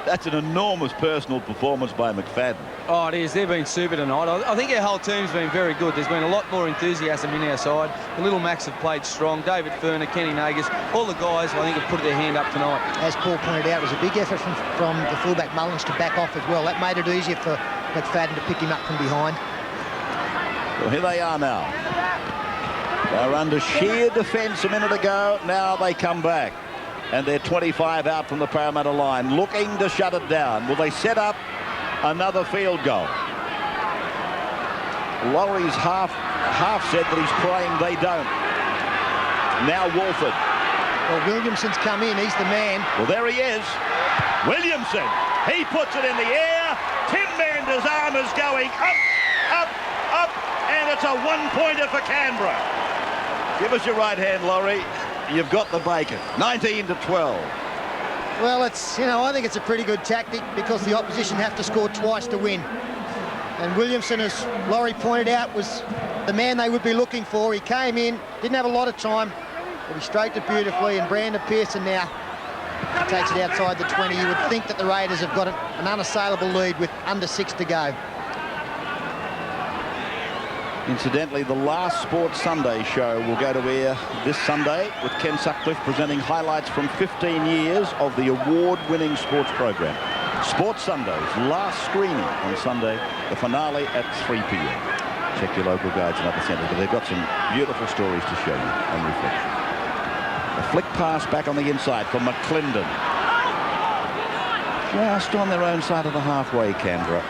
That's an enormous personal performance by McFadden. Oh, it is. They've been super tonight. I think our whole team's been very good. There's been a lot more enthusiasm in our side. The Little Macs have played strong. David Ferner, Kenny Nagus, all the guys, I think, have put their hand up tonight. As Paul pointed out, it was a big effort from the fullback Mullins to back off as well. That made it easier for McFadden to pick him up from behind. Well, here they are now. They're under sheer defence a minute ago. Now they come back. And they're 25 out from the Parramatta line, looking to shut it down. Will they set up another field goal? Laurie's half said that he's praying they don't. Now Wolford. Well, Williamson's come in. He's the man. Well, there he is. Williamson. He puts it in the air. Tim Mander's arm is going up, up, up, and it's a one-pointer for Canberra. Give us your right hand, Laurie. You've got the bacon. 19-12. Well, I think it's a pretty good tactic because the opposition have to score twice to win. And Williamson, as Laurie pointed out, was the man they would be looking for. He came in, didn't have a lot of time, but he straightened it beautifully. And Brandon Pearson now He takes it outside the 20. You would think that the Raiders have got an unassailable lead with under 6 to go. Incidentally, the last Sports Sunday show will go to air this Sunday with Ken Sutcliffe presenting highlights from 15 years of the award-winning sports program. Sports Sundays, last screening on Sunday, the finale at 3 p.m. Check your local guides and other centres, but they've got some beautiful stories to show you on reflection. A flick pass back on the inside from McClendon. Just on their own side of the halfway, Canberra.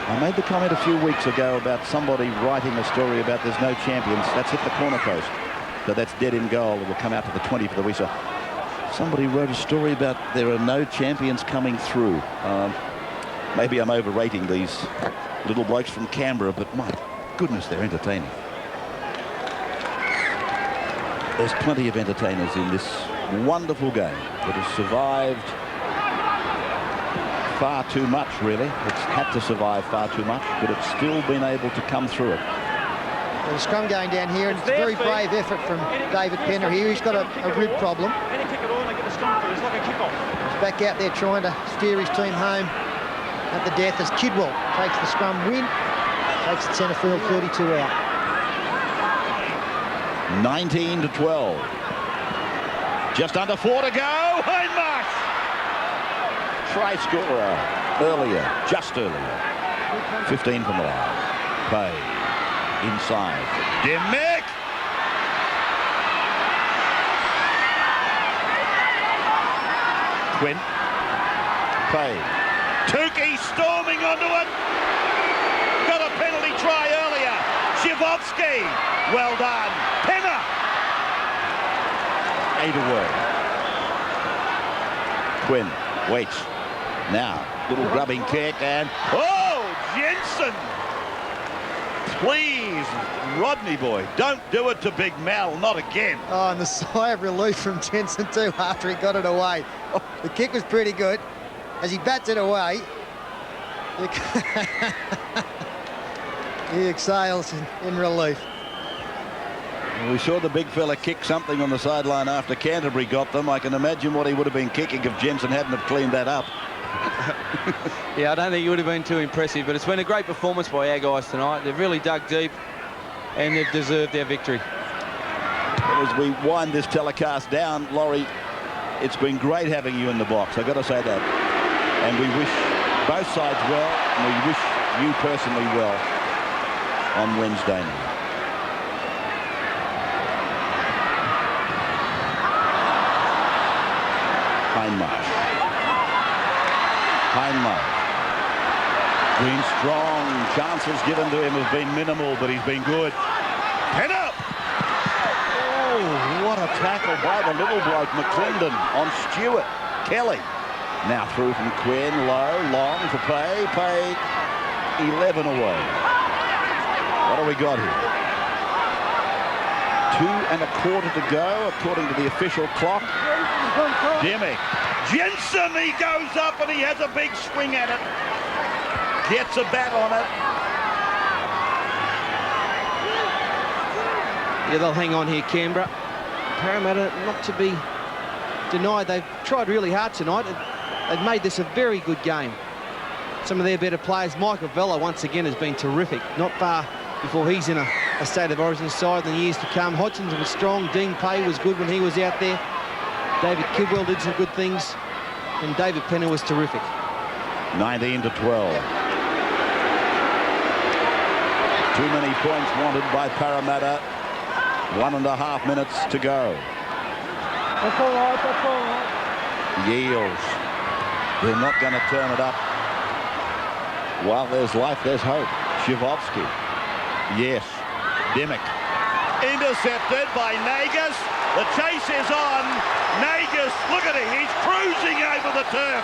I made the comment a few weeks ago about somebody writing a story about there's no champions. That's hit the corner post. So that's dead in goal. It will come out to the 20 for the whistle. Somebody wrote a story about there are no champions coming through. Maybe I'm overrating these little blokes from Canberra, but my goodness, they're entertaining. There's plenty of entertainers in this wonderful game that has survived far too much, really. It's had to survive far too much, but it's still been able to come through it. Well, the scrum going down here, and it's a very brave effort from David Penner here. He's got a rib problem. He's back out there trying to steer his team home at the death as Kidwell takes the scrum win, takes the centre field 32 out. 19-12. Just under 4 to go. Hindmarsh! Try scorer earlier, just earlier. 15 from the line. Pay inside. Dimmick! Quinn. Pay. Tukey storming onto it. Got a penalty try earlier. Shivovsky. Well done. Penner. 8 away. Quinn waits. Now, little grubbing kick and... Oh, Jensen! Please, Rodney boy, don't do it to Big Mal, not again. Oh, and the sigh of relief from Jensen too after he got it away. Oh, the kick was pretty good. As he bats it away, he exhales in relief. We saw the big fella kick something on the sideline after Canterbury got them. I can imagine what he would have been kicking if Jensen hadn't have cleaned that up. Yeah, I don't think it would have been too impressive, but it's been a great performance by our guys tonight. They've really dug deep and they've deserved their victory. As we wind this telecast down, Laurie, it's been great having you in the box. I've got to say that. And we wish both sides well, and we wish you personally well on Wednesday night. Hindmarsh. Been strong. Chances given to him have been minimal, but he's been good. Head up! Oh, what a tackle by the little bloke, McClendon, on Stewart. Kelly. Now through from Quinn, low, long for Pay. Pay 11 away. What do we got here? 2.25 to go, according to the official clock. Dimmick. Jensen, he goes up and he has a big swing at it. Gets a bat on it. Yeah, they'll hang on here, Canberra. Parramatta, not to be denied, they've tried really hard tonight. They've made this a very good game. Some of their better players, Michael Vella once again has been terrific. Not far before he's in a state of origin side in the years to come. Hodgson was strong. Dean Pay was good when he was out there. David Kidwell did some good things, and David Penner was terrific. 19-12. Too many points wanted by Parramatta. 1.5 minutes to go. That's all right, that's all right. Eels. They're not going to turn it up. While there's life, there's hope. Shivovsky. Yes. Dimmick. Intercepted by Nagus. The chase is on. Nagus, look at him. He's cruising over the turf.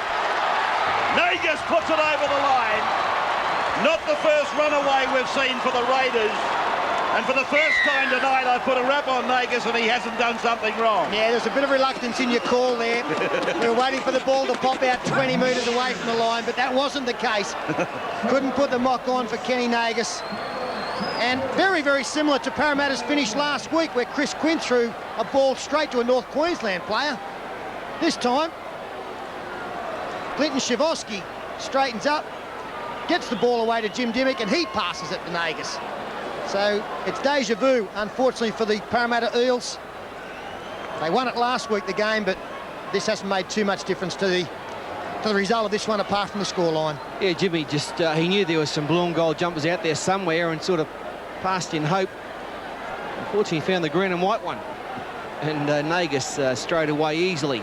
Nagus puts it over the line. Not the first runaway we've seen for the Raiders. And for the first time tonight, I put a rap on Nagus and he hasn't done something wrong. Yeah, there's a bit of reluctance in your call there. We were waiting for the ball to pop out 20 metres away from the line, but that wasn't the case. Couldn't put the mock on for Kenny Nagus. And very, very similar to Parramatta's finish last week, where Chris Quinn threw a ball straight to a North Queensland player. This time, Clinton Shivosky straightens up, gets the ball away to Jim Dimmick, and he passes it to Nagus. So it's deja vu, unfortunately, for the Parramatta Eels. They won it last week, the game, but this hasn't made too much difference to the result of this one, apart from the scoreline. Yeah, Jimmy just, he knew there was some blue and gold jumpers out there somewhere and sort of passed in hope. Unfortunately, found the green and white one. And Nagus straight away easily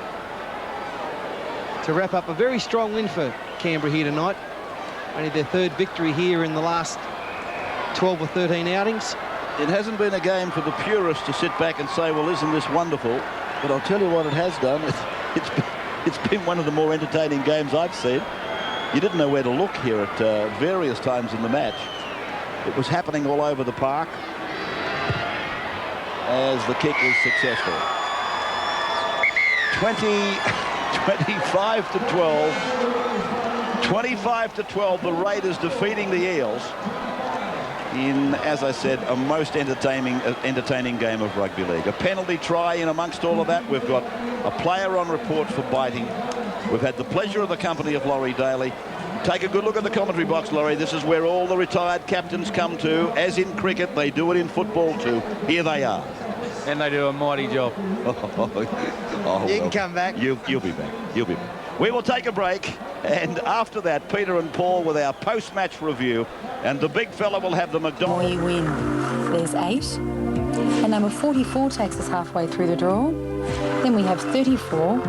to wrap up a very strong win for Canberra here tonight. Only their third victory here in the last 12 or 13 outings. It hasn't been a game for the purists to sit back and say, well, isn't this wonderful? But I'll tell you what it has done. It's been one of the more entertaining games I've seen. You didn't know where to look here at various times in the match. It was happening all over the park as the kick was successful. 25 to 12. 25 to 12, the Raiders defeating the Eels in, as I said, a most entertaining game of rugby league. A penalty try in amongst all of that. We've got a player on report for biting. We've had the pleasure of the company of Laurie Daly. Take a good look at the commentary box, Laurie. This is where all the retired captains come to. As in cricket, they do it in football too. Here they are. And they do a mighty job. You can come back. You'll be back. You'll be back. We will take a break, and after that, Peter and Paul with our post-match review, and the big fella will have the McDonald's. We win. There's 8. And number 44 takes us halfway through the draw. Then we have 34.